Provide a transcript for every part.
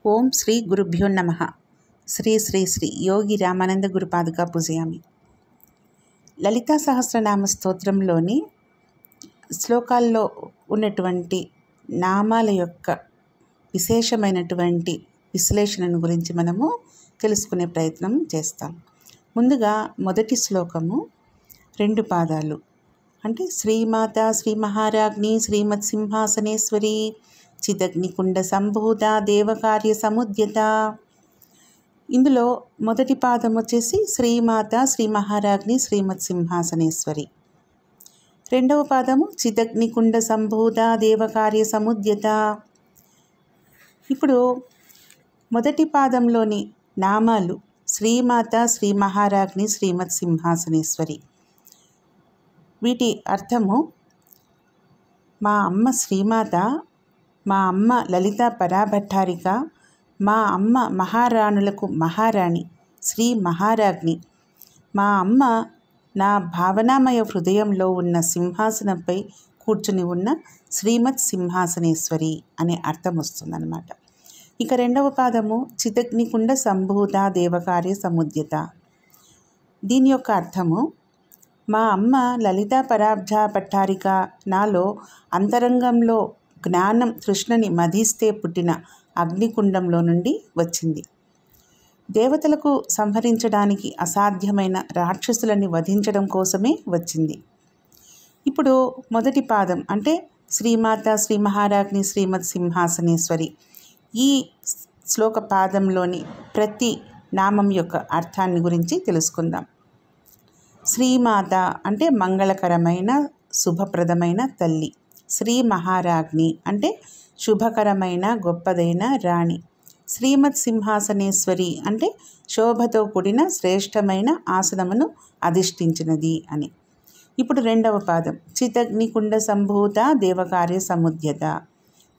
ఓం శ్రీ గురుభ్యో నమః. శ్రీ శ్రీ శ్రీ యోగి రామానంద గురుపాదుకా పూజయామి. లలితా సహస్రనామ స్తోత్రంలోని శ్లోకాల్లో ఉన్నటువంటి నామాల యొక్క విశేషమైనటువంటి విశ్లేషణను గురించి మనము తెలుసుకునే ప్రయత్నం చేస్తాం. ముందుగా మొదటి శ్లోకము 2 పాదాలు అంటే శ్రీమాత శ్రీ మహారాజ్ఞి శ్రీమత్ సింహాసనేశ్వరి చిదగ్నికుండ సంభూత దేవకార్య సముద్యత. ఇందులో మొదటి పాదం వచ్చేసి శ్రీమాత శ్రీ మహారాజ్ఞి శ్రీమత్ సింహాసనేశ్వరి, రెండవ పాదము చిదగ్నికుండ సంభూత దేవకార్య సముద్యత. ఇప్పుడు మొదటి పాదంలోని నామాలు శ్రీమాత శ్రీ మహారాజ్ఞి శ్రీమత్ సింహాసనేశ్వరి. వీటి అర్థము, మా అమ్మ శ్రీమాత, మా అమ్మ లలిత పరాభట్టారిక, మా అమ్మ మహారాణులకు మహారాణి శ్రీ మహారాజ్ఞి, మా అమ్మ నా భావనామయ హృదయంలో ఉన్న సింహాసనంపై కూర్చుని ఉన్న శ్రీమత్ సింహాసనేశ్వరి అనే అర్థం వస్తుందన్నమాట. ఇక రెండవ పాదము చిదగ్నికుండ సంభూత దేవకార్య సముద్యత. దీని యొక్క అర్థము, మా అమ్మ లలితా పరాబ్జ పట్టారిక నాలో అంతరంగంలో జ్ఞానం తృష్ణని మధిస్తే పుట్టిన అగ్నికుండంలో నుండి వచ్చింది. దేవతలకు సంహరించడానికి అసాధ్యమైన రాక్షసులని వధించడం కోసమే వచ్చింది. ఇప్పుడు మొదటి పాదం అంటే శ్రీమాత శ్రీ మహారాజ్ఞి శ్రీమత్ సింహాసనేశ్వరి. ఈ శ్లోక పాదంలోని ప్రతి నామం యొక్క అర్థాన్ని గురించి తెలుసుకుందాం. శ్రీమాత అంటే మంగళకరమైన శుభప్రదమైన తల్లి. శ్రీ మహారాజ్ఞి అంటే శుభకరమైన గొప్పదైన రాణి. శ్రీమత్ సింహాసనేశ్వరి అంటే శోభతో కూడిన శ్రేష్టమైన ఆసనమును అధిష్ఠించినది అని. ఇప్పుడు రెండవ పాదం చిదగ్నికుండ సంభూత దేవకార్య సముద్యత.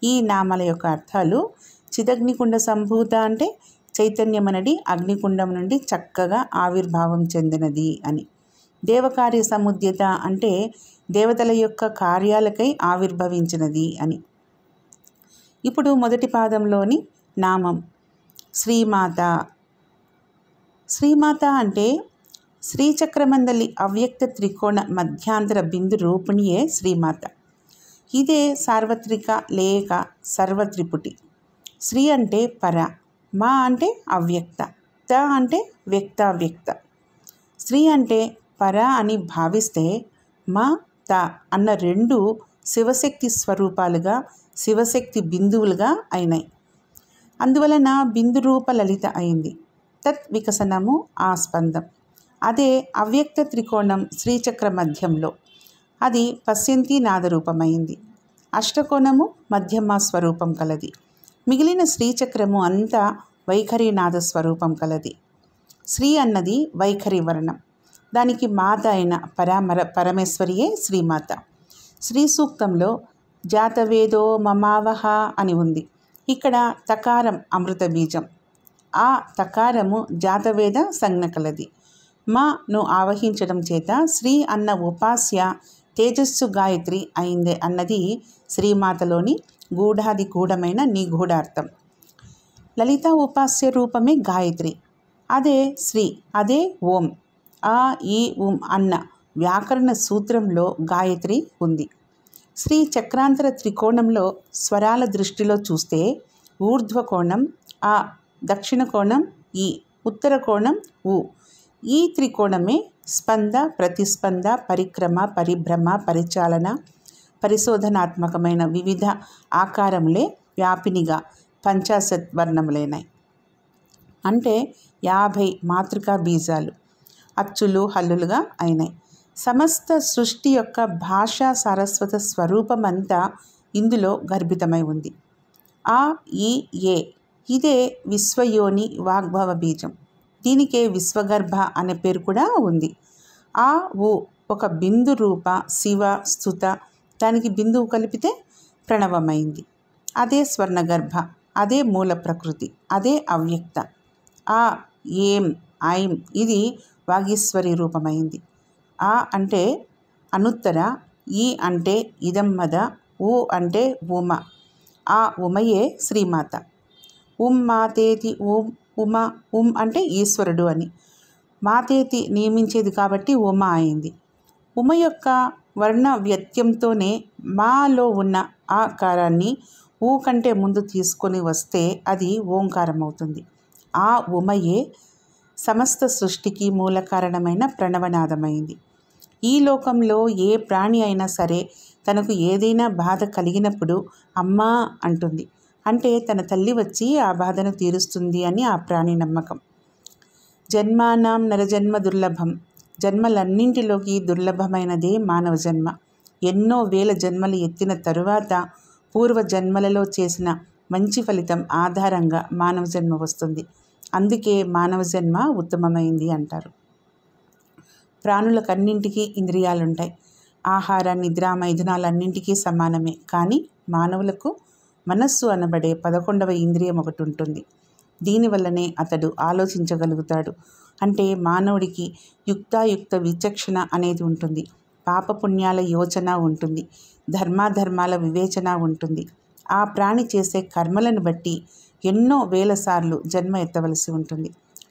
ఈ నామాల యొక్క అర్థాలు, చిదగ్నికుండ సంభూత అంటే చైతన్యమనడి అగ్నికుండం నుండి చక్కగా ఆవిర్భావం చెందినది అని. దేవకార్య సముద్యత అంటే దేవతల యొక్క కార్యాలకై ఆవిర్భవించినది అని. ఇప్పుడు మొదటి పాదంలోని నామం శ్రీమాత. శ్రీమాత అంటే శ్రీచక్రమందలి అవ్యక్త త్రికోణ మధ్యాంతర బిందు రూపిణియే శ్రీమాత. ఇదే సార్వత్రిక లేక సర్వత్రిపుటి. శ్రీ అంటే పర, మా అంటే అవ్యక్త, త అంటే వ్యక్తావ్యక్త. శ్రీ అంటే పర అని భావిస్తే మా త అన్న రెండు శివశక్తి స్వరూపాలుగా శివశక్తి బిందువులుగా అయినాయి. అందువలన బిందు రూప లలిత అయింది. తత్ వికసనము ఆస్పందం. అదే అవ్యక్త త్రికోణం శ్రీచక్ర మధ్యంలో అది పశ్యంతి నాదరూపమైంది. అష్టకోణము మధ్యమ స్వరూపం కలది. మిగిలిన శ్రీచక్రము అంతా వైఖరి నాద స్వరూపం కలది. శ్రీ అన్నది వైఖరి వర్ణం. దానికి మాత అయిన పరమేశ్వరియే శ్రీమాత. శ్రీ సూక్తంలో జాతవేదో మమావహ అని ఉంది. ఇక్కడ తకారం అమృత బీజం. ఆ తకారము జాతవేద సంజ్ఞ కలది. మాను ఆవహించడం చేత శ్రీ అన్న ఉపాస్య తేజస్సు గాయత్రి అయిందే అన్నది శ్రీమాతలోని గూఢాది గూఢమైన నిగూఢార్థం. లలితా ఉపాస్య రూపమే గాయత్రి. అదే శ్రీ, అదే ఓం. ఆ ఈ ఉం అన్న వ్యాకరణ సూత్రంలో గాయత్రి ఉంది. శ్రీ చక్రాంతర త్రికోణంలో స్వరాల దృష్టిలో చూస్తే ఊర్ధ్వకోణం ఆ, దక్షిణ కోణం ఈ, ఉత్తర కోణం ఉ. ఈ త్రికోణమే స్పంద, ప్రతిస్పంద, పరిక్రమ, పరిభ్రమ, పరిచాలన, పరిశోధనాత్మకమైన వివిధ ఆకారములే వ్యాపినిగా పంచాశత్ వర్ణములైనాయి. అంటే 50 మాతృకా బీజాలు అచ్చులు హల్లులుగా అయినాయి. సమస్త సృష్టి యొక్క భాషా సారస్వత స్వరూపమంతా ఇందులో గర్భితమై ఉంది. ఆ ఈ ఏ ఇదే విశ్వయోని వాగ్భవ బీజం. దీనికే విశ్వగర్భ అనే పేరు కూడా ఉంది. ఆ ఉ ఒక బిందు రూప శివ స్తుత, దానికి బిందువు కలిపితే ప్రణవమైంది. అదే స్వర్ణగర్భ, అదే మూల ప్రకృతి, అదే అవ్యక్త. ఆ ఏం ఐం ఇది వాగీశ్వరి రూపమైంది. ఆ అంటే అనుత్తర, ఈ అంటే ఇదమ్మద, ఉ అంటే ఉమ. ఆ ఉమయే శ్రీమాత. మాతేతి ఉమ అంటే ఈశ్వరుడు అని. మాతేతి నియమించేది కాబట్టి ఉమ అయింది. ఉమ యొక్క వర్ణ వ్యత్యంతోనే మాలో ఉన్న ఆకారాన్ని ఊ కంటే ముందు తీసుకొని వస్తే అది ఓంకారం అవుతుంది. ఆ ఉమయే సమస్త సృష్టికి మూల కారణమైన ప్రణవనాదమైంది. ఈ లోకంలో ఏ ప్రాణి అయినా సరే తనకు ఏదైనా బాధ కలిగినప్పుడు అమ్మా అంటుంది. అంటే తన తల్లి వచ్చి ఆ బాధను తీరుస్తుంది అని ఆ ప్రాణి నమ్మకం. జన్మానాం నరజన్మ దుర్లభం. జన్మలన్నింటిలోకి దుర్లభమైనదే మానవ జన్మ. ఎన్నో వేల జన్మలు ఎత్తిన తరువాత పూర్వ జన్మలలో చేసిన మంచి ఫలితం ఆధారంగా మానవ జన్మ వస్తుంది. అందుకే మానవ జన్మ ఉత్తమమైంది అంటారు. ప్రాణులకన్నింటికీ ఇంద్రియాలుంటాయి. ఆహార నిద్ర మైథునాలన్నింటికీ సమానమే. కానీ మానవులకు మనస్సు అనబడే 11వ ఇంద్రియం ఒకటి ఉంటుంది. దీనివల్లనే అతడు ఆలోచించగలుగుతాడు. అంటే మానవుడికి యుక్తాయుక్త విచక్షణ అనేది ఉంటుంది. పాపపుణ్యాల యోచన ఉంటుంది. ధర్మాధర్మాల వివేచన ఉంటుంది. ఆ ప్రాణి చేసే కర్మలను బట్టి ఎన్నో వేల సార్లు జన్మ ఎత్తవలసి ఉంటుంది.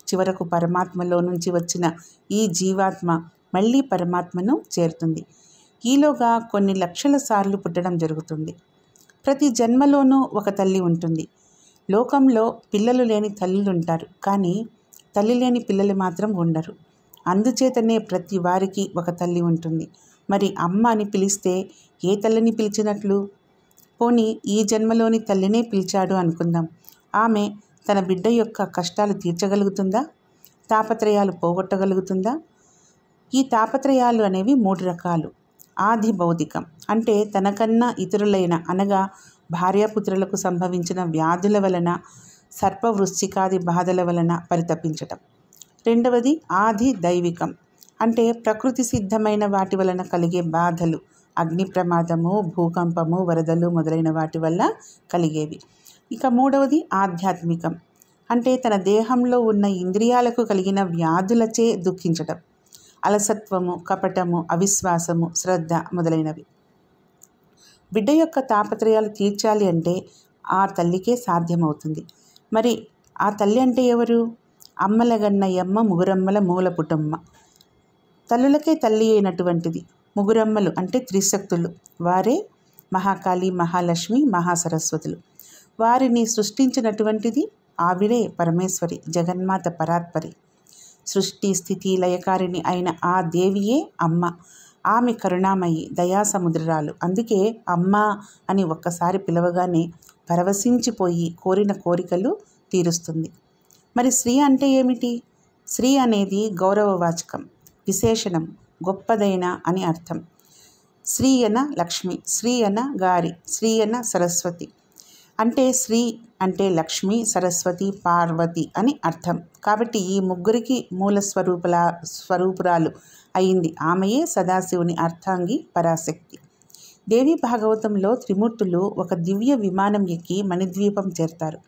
చివరకు పరమాత్మలో నుంచి వచ్చిన ఈ జీవాత్మ మళ్ళీ పరమాత్మను చేరుతుంది. ఈలోగా కొన్ని లక్షల సార్లు పుట్టడం జరుగుతుంది. ప్రతి జన్మలోనూ ఒక తల్లి ఉంటుంది. లోకంలో పిల్లలు లేని తల్లులుంటారు, కానీ తల్లి లేని పిల్లలు మాత్రం ఉండరు. అందుచేతనే ప్రతి వారికి ఒక తల్లి ఉంటుంది. మరి అమ్మ అని పిలిస్తే ఏ తల్లిని పిలిచినట్లు? పోనీ ఈ జన్మలోని తల్లినే పిలిచాడు అనుకుందాం. ఆమె తన బిడ్డ యొక్క కష్టాలు తీర్చగలుగుతుందా? తాపత్రయాలు పోగొట్టగలుగుతుందా? ఈ తాపత్రయాలు అనేవి 3 రకాలు. ఆది భౌతికం అంటే తనకన్నా ఇతరులైన అనగా భార్యాపుత్రులకు సంభవించిన వ్యాధుల వలన, సర్పవృశ్చికాది బాధల వలన పరితపించటం. రెండవది ఆది దైవికం అంటే ప్రకృతి సిద్ధమైన వాటి వలన కలిగే బాధలు, అగ్ని ప్రమాదము, భూకంపము, వరదలు మొదలైన వాటి వల్ల కలిగేవి. ఇక మూడవది ఆధ్యాత్మికం అంటే తన దేహంలో ఉన్న ఇంద్రియాలకు కలిగిన వ్యాధులచే దుఃఖించటం, అలసత్వము, కపటము, అవిశ్వాసము, శ్రద్ధ మొదలైనవి. బిడ్డ యొక్క తాపత్రయాలు తీర్చాలి అంటే ఆ తల్లికే సాధ్యమవుతుంది. మరి ఆ తల్లి అంటే ఎవరు? అమ్మలగన్నయమ్మ ముగురమ్మల మూలపుటమ్మ. తల్లులకే తల్లి అయినటువంటిది. ముగురమ్మలు అంటే త్రిశక్తులు. వారే మహాకాళి, మహాలక్ష్మి, మహాసరస్వతులు. వారిని సృష్టించినటువంటిది ఆవిడే పరమేశ్వరి, జగన్మాత పరాత్పరి. సృష్టి స్థితి లయకారిణి అయిన ఆ దేవియే అమ్మ. ఆమె కరుణామయి, దయాసముద్రాలు. అందుకే అమ్మ అని ఒక్కసారి పిలవగానే పరవశించిపోయి కోరిన కోరికలు తీరుస్తుంది. మరి శ్రీ అంటే ఏమిటి? శ్రీ అనేది గౌరవవాచకం, విశేషణం, గొప్పదైన అని అర్థం. శ్రీ అన లక్ష్మి, శ్రీ అన గారి, శ్రీ అన సరస్వతి. అంటే శ్రీ అంటే లక్ష్మి, సరస్వతి, పార్వతి అని అర్థం. కాబట్టి ఈ ముగ్గురికి మూల స్వరూపురాలు అయింది ఆమెయే సదాశివుని అర్థాంగి పరాశక్తి. దేవి భాగవతంలో త్రిమూర్తులు ఒక దివ్య విమానం ఎక్కి మణిద్వీపం చేరతారు.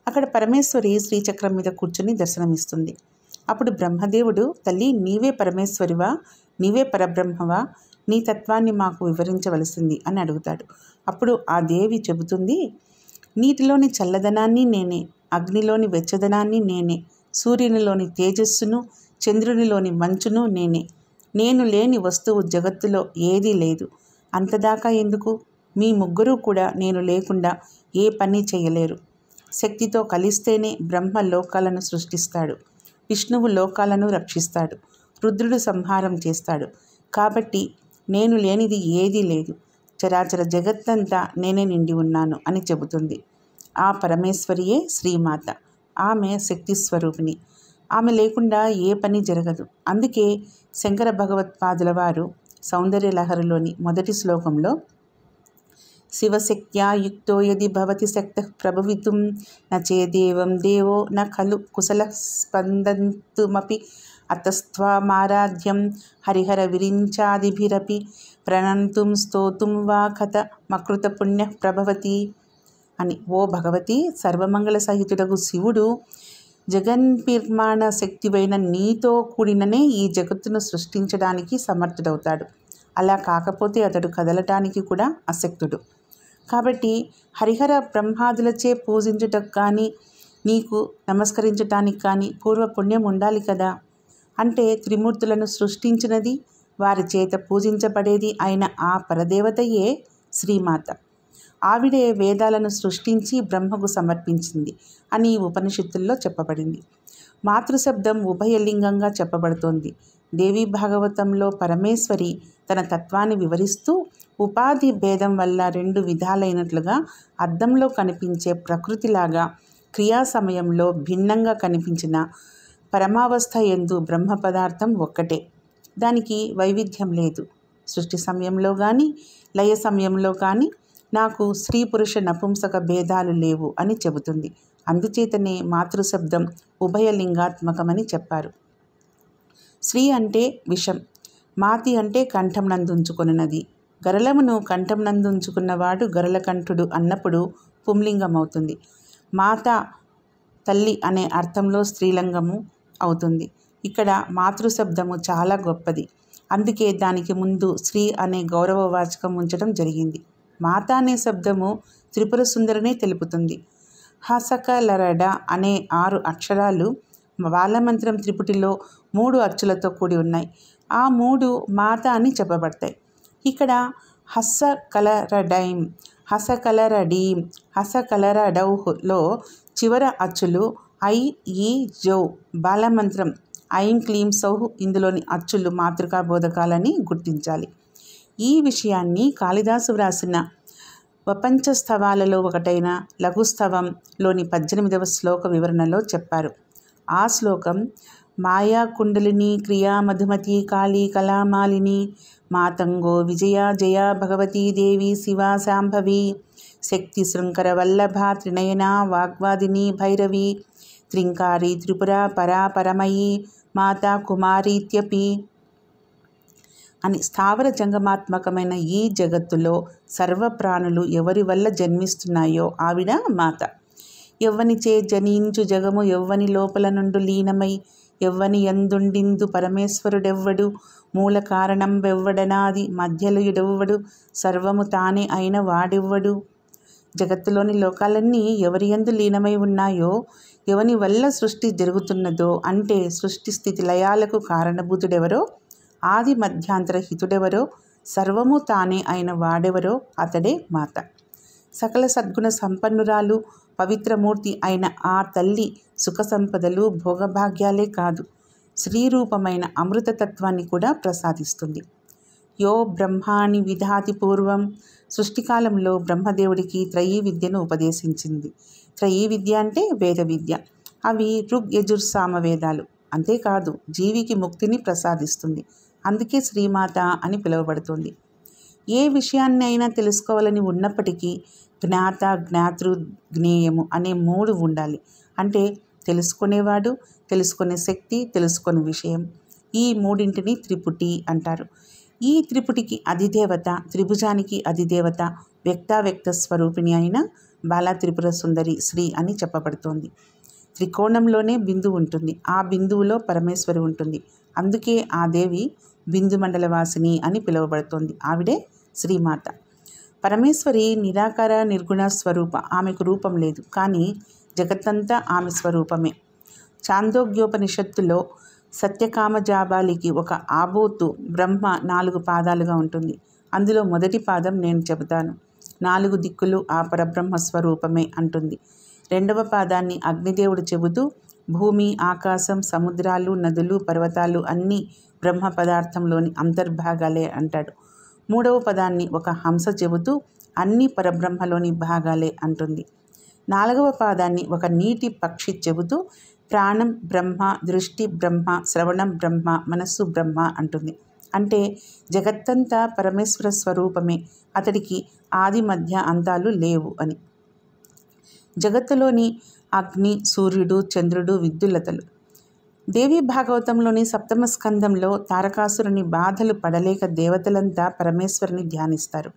అక్కడ పరమేశ్వరి శ్రీచక్రం మీద కూర్చుని దర్శనమిస్తుంది. అప్పుడు బ్రహ్మదేవుడు, తల్లి నీవే పరమేశ్వరివా, నీవే పరబ్రహ్మవా, నీ తత్వాన్ని మాకు వివరించవలసింది అని అడుగుతాడు. అప్పుడు ఆ దేవి చెబుతుంది, నీటిలోని చల్లదనాన్ని నేనే, అగ్నిలోని వెచ్చదనాన్ని నేనే, సూర్యునిలోని తేజస్సును, చంద్రునిలోని మంచును నేనే. నేను లేని వస్తువు జగత్తులో ఏదీ లేదు. అంతదాకా ఎందుకు? మీ ముగ్గురు కూడా నేను లేకుండా ఏ పని చేయలేరు. శక్తితో కలిస్తేనే బ్రహ్మ లోకాలను సృష్టిస్తాడు, విష్ణువు లోకాలను రక్షిస్తాడు, రుద్రుడు సంహారం చేస్తాడు. కాబట్టి నేను లేనిది ఏదీ లేదు. చరాచర జగత్తంతా నేనే నిండి ఉన్నాను అని చెబుతుంది. ఆ పరమేశ్వరియే శ్రీమాత. ఆమె శక్తి స్వరూపిణి. ఆమె లేకుండా ఏ పని జరగదు. అందుకే శంకర భగవత్పాదుల వారు సౌందర్యలహరిలోని మొదటి శ్లోకంలో శివశక్త్యా యుక్తో యది భవతి శక్తః ప్రభవితుం నచేదేవం దేవో న ఖలు కుశల స్పందంతుమపి అతస్త్వామారాధ్యం హరిహర విరించాదిభిరపి ప్రణంతుం స్తోతుం వా కథ మకృత పుణ్య ప్రభవతి అని. ఓ భగవతి, సర్వమంగళ సహితుడగు శివుడు జగన్నిర్మాణ శక్తివైన నీతో కూడిననే ఈ జగత్తును సృష్టించడానికి సమర్థుడవుతాడు. అలా కాకపోతే అతడు కదలటానికి కూడా అశక్తుడు. కాబట్టి హరిహర బ్రహ్మాదులచే పూజించుటకు కానీ, నీకు నమస్కరించటానికి కానీ పూర్వపుణ్యం ఉండాలి కదా. అంటే త్రిమూర్తులను సృష్టించినది, వారి చేత పూజించబడేది అయిన ఆ పరదేవతయే శ్రీమాత. ఆవిడే వేదాలను సృష్టించి బ్రహ్మకు సమర్పించింది అని ఉపనిషత్తుల్లో చెప్పబడింది. మాతృశబ్దం ఉభయలింగంగా చెప్పబడుతోంది. దేవీ భాగవతంలో పరమేశ్వరి తన తత్వాన్ని వివరిస్తూ ఉపాధి భేదం వల్ల రెండు విధాలైనట్లుగా అద్దంలో కనిపించే ప్రకృతిలాగా క్రియా సమయంలో భిన్నంగా కనిపించిన పరమావస్థ యందు బ్రహ్మ పదార్థం ఒక్కటే. దానికి వైవిధ్యం లేదు. సృష్టి సమయంలో కానీ లయ సమయంలో కానీ నాకు స్త్రీ పురుష నపుంసక భేదాలు లేవు అని చెబుతుంది. అందుచేతనే మాతృశబ్దం ఉభయలింగాత్మకమని చెప్పారు. శ్రీ అంటే విషం, మాతి అంటే కంఠం నందుంచుకొనున్నది. గరళమును కంఠం నందుంచుకున్నవాడు గరళకంఠుడు అన్నప్పుడు పుంలింగం అవుతుంది. మాత తల్లి అనే అర్థంలో స్త్రీలింగము అవుతుంది. ఇక్కడ మాతృశబ్దము చాలా గొప్పది. అందుకే దానికి ముందు శ్రీ అనే గౌరవవాచకం ఉంచడం జరిగింది. మాత అనే శబ్దము త్రిపుర సుందరినే తెలుపుతుంది. హసకలరడ అనే 6 అక్షరాలు బాలమంత్రం త్రిపుటిలో 3 అచ్చులతో కూడి ఉన్నాయి. ఆ 3 మాత అని చెప్పబడతాయి. ఇక్కడ హస్సకలరడైం, హసకలరడీం, హసకలరడౌలో చివర అచ్చులు ఐ, ఈ, జౌ. బాలమంత్రం ఐం క్లీం సౌహ్ ఇందులోని అచ్చులు మాతృకా బోధకాలని గుర్తించాలి. ఈ విషయాన్ని కాళిదాసు వ్రాసిన వపంచస్తవాలలో ఒకటైన లఘుస్తవంలోని 18వ శ్లోక వివరణలో చెప్పారు. ఆ శ్లోకం మాయా కుండలిని క్రియా మధుమతి కాళీ కళామాలిని మాతంగో విజయా జయా భగవతీ దేవి శివా శాంభవి శక్తి శృంకర వల్లభ త్రినయనా వాగ్వాదిని భైరవి త్రింకారి త్రిపుర పరా పరమయీ మాతా కుమారీత్యపి అని స్థావర జంగమాత్మకమైన ఈ జగత్తులో సర్వప్రాణులు ఎవరి వల్ల జన్మిస్తున్నాయో ఆవిడ మాత. ఎవ్వనిచే జనించు జగము ఎవ్వని లోపల నుండు లీనమై ఎవ్వని యందుండిందు పరమేశ్వరుడెవ్వడు మూల కారణం వెవ్వడనాది మధ్యలుయుడెవ్వడు సర్వము తానే అయిన వాడెవ్వడు. జగత్తులోని లోకాలన్నీ ఎవరి యందు లీనమై ఉన్నాయో, ఎవని వల్ల సృష్టి జరుగుతున్నదో, అంటే సృష్టి స్థితి లయాలకు కారణభూతుడెవరో, ఆది మధ్యాంతర హితుడెవరో, సర్వము తానే అయిన వాడెవరో అతడే మాత. సకల సద్గుణ సంపన్నురాలు పవిత్రమూర్తి అయిన ఆ తల్లి సుఖ సంపదలు భోగభాగ్యాలే కాదు, శ్రీరూపమైన అమృతతత్వాన్ని కూడా ప్రసాదిస్తుంది. యో బ్రహ్మాణి విధాతి పూర్వం, సృష్టికాలంలో బ్రహ్మదేవుడికి త్రయీ విద్యను ఉపదేశించింది. త్రయీ విద్య అంటే వేద విద్య. అవి ఋగ్ యజుర్ సామ వేదాలు. అంతేకాదు జీవికి ముక్తిని ప్రసాదిస్తుంది. అందుకే శ్రీమాత అని పిలువబడుతుంది. ఏ విషయాన్ని అయినా తెలుసుకోవాలని ఉన్నప్పటికీ జ్ఞాత, జ్ఞాతృ, జ్ఞేయము అనే 3 ఉండాలి. అంటే తెలుసుకునేవాడు, తెలుసుకునే శక్తి, తెలుసుకునే విషయం. ఈ మూడింటిని త్రిపుటి అంటారు. ఈ త్రిపుటికి అధిదేవత, త్రిభుజానికి అధిదేవత వ్యక్తావ్యక్త స్వరూపిణి అయిన బాలా త్రిపుర సుందరి శ్రీ అని చెప్పబడుతోంది. త్రికోణంలోనే బిందువు ఉంటుంది. ఆ బిందువులో పరమేశ్వరి ఉంటుంది. అందుకే ఆ దేవి బిందు మండలవాసిని అని పిలువబడుతోంది. ఆవిడే శ్రీమాత. పరమేశ్వరి నిరాకార నిర్గుణ స్వరూప. ఆమెకు రూపం లేదు, కానీ జగత్తంతా ఆమె స్వరూపమే. ఛాందోగ్యోపనిషత్తులో సత్యకామజాబాలికి ఒక ఆబోతు బ్రహ్మ 4 పాదాలుగా ఉంటుంది. అందులో మొదటి పాదం నేను చెబుతాను. 4 దిక్కులు ఆ పరబ్రహ్మ స్వరూపమే అంటుంది. 2వ పాదాన్ని అగ్నిదేవుడు చెబుతూ భూమి, ఆకాశం, సముద్రాలు, నదులు, పర్వతాలు అన్నీ బ్రహ్మ పదార్థంలోని అంతర్భాగాలే అంటాడు. 3వ పదాన్ని ఒక హంస చెబుతూ అన్ని పరబ్రహ్మలోని భాగాలే అంటుంది. 4వ పాదాన్ని ఒక నీటి పక్షి చెబుతూ ప్రాణం బ్రహ్మ, దృష్టి బ్రహ్మ, శ్రవణం బ్రహ్మ, మనస్సు బ్రహ్మ అంటుంది. అంటే జగత్తంతా పరమేశ్వర స్వరూపమే, అతడికి ఆది మధ్య అంతాలు లేవు అని. జగత్తులోని అగ్ని, సూర్యుడు, చంద్రుడు, విద్యుల్లతలు. దేవీ భాగవతంలోని 7వ స్కందంలో తారకాసురుని బాధలు పడలేక దేవతలంతా పరమేశ్వరుని ధ్యానిస్తారు.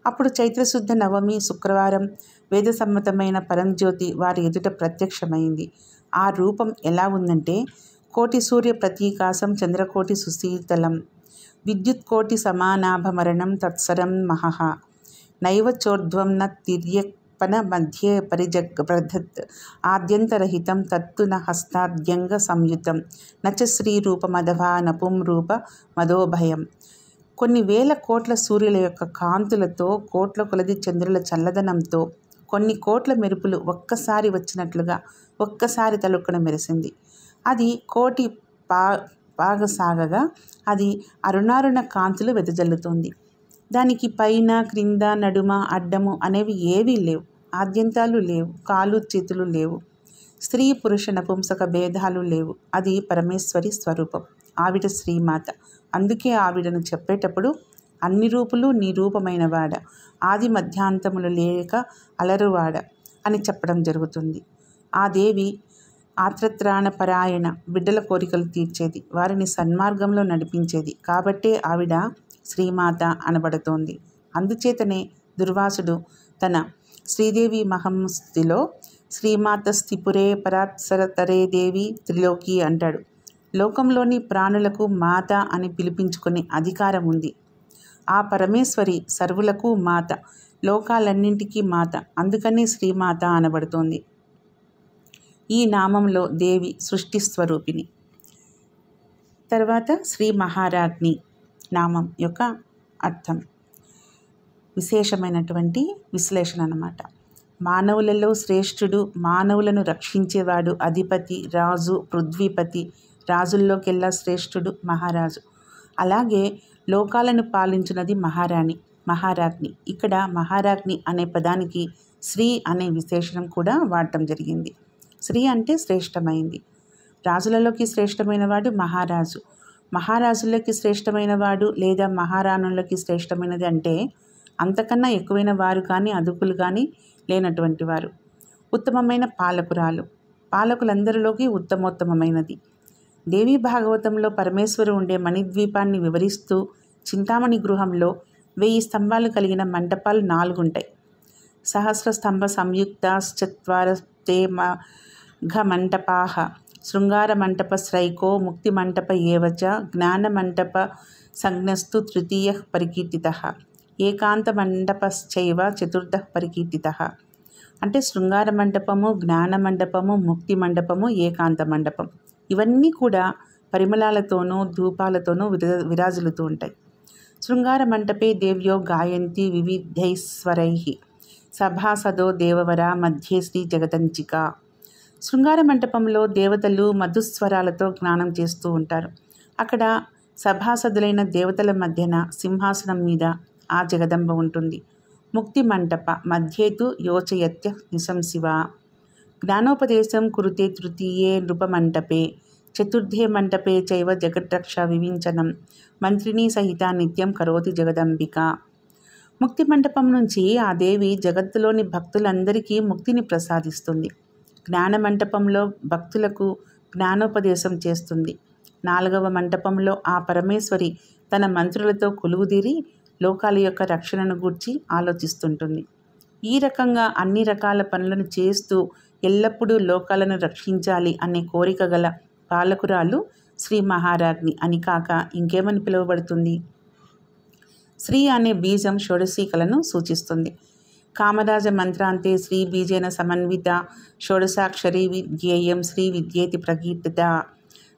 అప్పుడు చైత్రశుద్ధ నవమి శుక్రవారం వేదసమ్మతమైన పరంజ్యోతి వారి ఎదుట ప్రత్యక్షమైంది. ఆ రూపం ఎలా ఉందంటే కోటి సూర్య ప్రతీకాశం చంద్రకోటి సుశీతలం విద్యుత్కోటి సమానాభమరణం తత్సరం మహః నైవ చోర్ధ్వం న తిర్యక్ పన మధ్యే పరిజగ్బద్ధత్ ఆద్యంతరహితం తత్తు న హస్తాద్యంగ సంయుతం నచ శ్రీరూపమధవా నపుం రూప మదోభయం. కొన్ని వేల కోట్ల సూర్యుల యొక్క కాంతులతో, కోట్ల కొలది చంద్రుల చల్లదనంతో, కొన్ని కోట్ల మెరుపులు ఒక్కసారి వచ్చినట్లుగా ఒక్కసారి తలుక్కున మెరిసింది. అది కోటి పాగసాగగా అది అరుణారుణ కాంతులు వెదజల్లుతోంది. దానికి పైన, క్రింద, నడుమ, అడ్డము అనేవి ఏవీ లేవు. ఆద్యంతాలు లేవు. కాలు చేతులు లేవు. స్త్రీ పురుష నపుంసక భేదాలు లేవు. అది పరమేశ్వరి స్వరూపం. ఆవిడ శ్రీమాత. అందుకే ఆవిడను చెప్పేటప్పుడు అన్ని రూపులు నీ రూపమైన వాడ, ఆది మధ్యాంతములు లేక అలరువాడ అని చెప్పడం జరుగుతుంది. ఆ దేవి ఆత్రత్రాణ పరాయణ, బిడ్డల కోరికలు తీర్చేది, వారిని సన్మార్గంలో నడిపించేది. కాబట్టే ఆవిడ శ్రీమాత అనబడుతోంది. అందుచేతనే దుర్వాసుడు తన శ్రీదేవి మహంస్థిలో శ్రీమాత స్థిపురే పరాత్సరతరే దేవి త్రిలోకి అంటాడు. లోకంలోని ప్రాణులకు మాత అని పిలిపించుకునే అధికారం ఉంది. ఆ పరమేశ్వరి సర్వులకు మాత, లోకాలన్నింటికీ మాత. అందుకని శ్రీమాత అనబడుతోంది. ఈ నామంలో దేవి సృష్టి స్వరూపిణి. తర్వాత శ్రీ మహారాజ్ఞి నామం యొక్క అర్థం, విశేషమైనటువంటి విశ్లేషణ అన్నమాట. మానవులలో శ్రేష్ఠుడు, మానవులను రక్షించేవాడు, అధిపతి, రాజు, పృథ్వీపతి. రాజుల్లోకెల్లా శ్రేష్ఠుడు మహారాజు. అలాగే లోకాలను పాలించున్నది మహారాణి, మహారాజ్ఞి. ఇక్కడ మహారాజ్ఞి అనే పదానికి శ్రీ అనే విశేషణం కూడా వాడటం జరిగింది. శ్రీ అంటే శ్రేష్టమైంది. రాజులలోకి శ్రేష్టమైన వాడు మహారాజు. మహారాజులకి శ్రేష్టమైన వాడు లేదా మహారాణులకి శ్రేష్టమైనది అంటే అంతకన్నా ఎక్కువైన వారు కానీ అదుపులు కానీ లేనటువంటి వారు. ఉత్తమమైన పాలకురాలు, పాలకులందరిలోకి ఉత్తమోత్తమైనది. దేవీ భాగవతంలో పరమేశ్వరు ఉండే మణిద్వీపాన్ని వివరిస్తూ చింతామణి గృహంలో 1000 స్తంభాలు కలిగిన మంటపాలు 4 ఉంటాయి. సహస్ర స్తంభ సంయుక్తాశ్చత్వారస్తే ఘమంటపాః శృంగారమంటపశ్రైకో ముక్తిమంటప ఏవచ జ్ఞానమంటప సంజ్ఞస్తు తృతీయః పరికీర్తితః ఏకాంతమంటపశ్చైవ చతుర్థః పరికీర్తితః. అంటే శృంగార మంటపము, జ్ఞాన మండపము, ముక్తి మండపము, ఏకాంత మండపం ఇవన్నీ కూడా పరిమళాలతోనూ ధూపాలతోనూ విరాజులుతూ ఉంటాయి. శృంగార మంటపే దేవ్యో గాయంతి వివిధైస్వరైః సభాసదో దేవవరా మధ్యే శ్రీ జగదంచిక. శృంగార మంటపంలో దేవతలు మధుస్వరాలతో గానం చేస్తూ ఉంటారు. అక్కడ సభాసదులైన దేవతల మధ్యన సింహాసనం మీద ఆ జగదంబ ఉంటుంది. ముక్తి మంటప మధ్యేతు యోచయత్య నిశంశివ. జ్ఞానోపదేశం కురుతే తృతీయే నృపమంటపే చతుర్థే మంటపే చైవ జగద్రక్ష వివించనం మంత్రిని సహిత నిత్యం కరోతి జగదంబిక. ముక్తి మంటపం నుంచి ఆ దేవి జగత్తులోని భక్తులందరికీ ముక్తిని ప్రసాదిస్తుంది. జ్ఞాన మంటపంలో భక్తులకు జ్ఞానోపదేశం చేస్తుంది. 4వ మంటపంలో ఆ పరమేశ్వరి తన మంత్రులతో కొలువుదీరి లోకాల యొక్క రక్షణను గూర్చి ఆలోచిస్తుంటుంది. ఈ రకంగా అన్ని రకాల పనులను చేస్తూ ఎల్లప్పుడూ లోకాలను రక్షించాలి అనే కోరిక గల పాలకురాలు శ్రీ మహారాజ్ఞి అని కాక ఇంకేమని పిలువబడుతుంది? శ్రీ అనే బీజం షోడశీకలను సూచిస్తుంది. కామరాజ మంత్రాంతే శ్రీ బీజేన సమన్విత షోడశాక్షరీ విద్యేయం శ్రీ విద్యేతి ప్రకీర్తిత.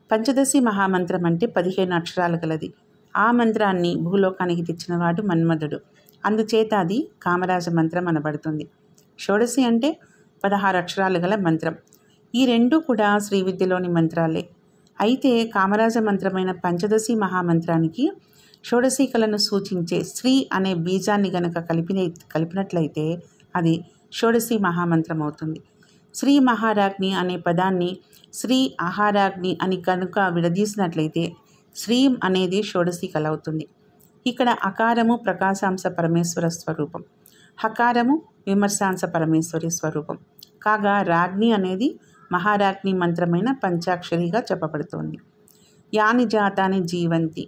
పంచదశి మహామంత్రం అంటే 15 అక్షరాలు గలది. ఆ మంత్రాన్ని భూలోకానికి తెచ్చినవాడు మన్మధుడు. అందుచేత అది కామరాజ మంత్రం అనబడుతుంది. షోడశి అంటే 16 అక్షరాలు గల మంత్రం. ఈ రెండూ కూడా శ్రీ విద్యలోని మంత్రాలే. అయితే కామరాజ మంత్రమైన పంచదశి మహామంత్రానికి షోడశీకలను సూచించే శ్రీ అనే బీజాన్ని గనక కలిపినట్లయితే అది షోడశి మహామంత్రం అవుతుంది. శ్రీ మహారాజ్ఞి అనే పదాన్ని శ్రీ ఆహారాగ్ని అని కనుక విడదీసినట్లయితే శ్రీం అనేది షోడశీకల అవుతుంది. ఇక్కడ అకారము ప్రకాశాంశ పరమేశ్వర స్వరూపం, హకారము విమర్శాంశ పరమేశ్వరి స్వరూపం. కాగా రాజ్ఞి అనేది మహారాజ్ఞి మంత్రమైన పంచాక్షరిగా చెప్పబడుతోంది. యాని జాతాని జీవంతి,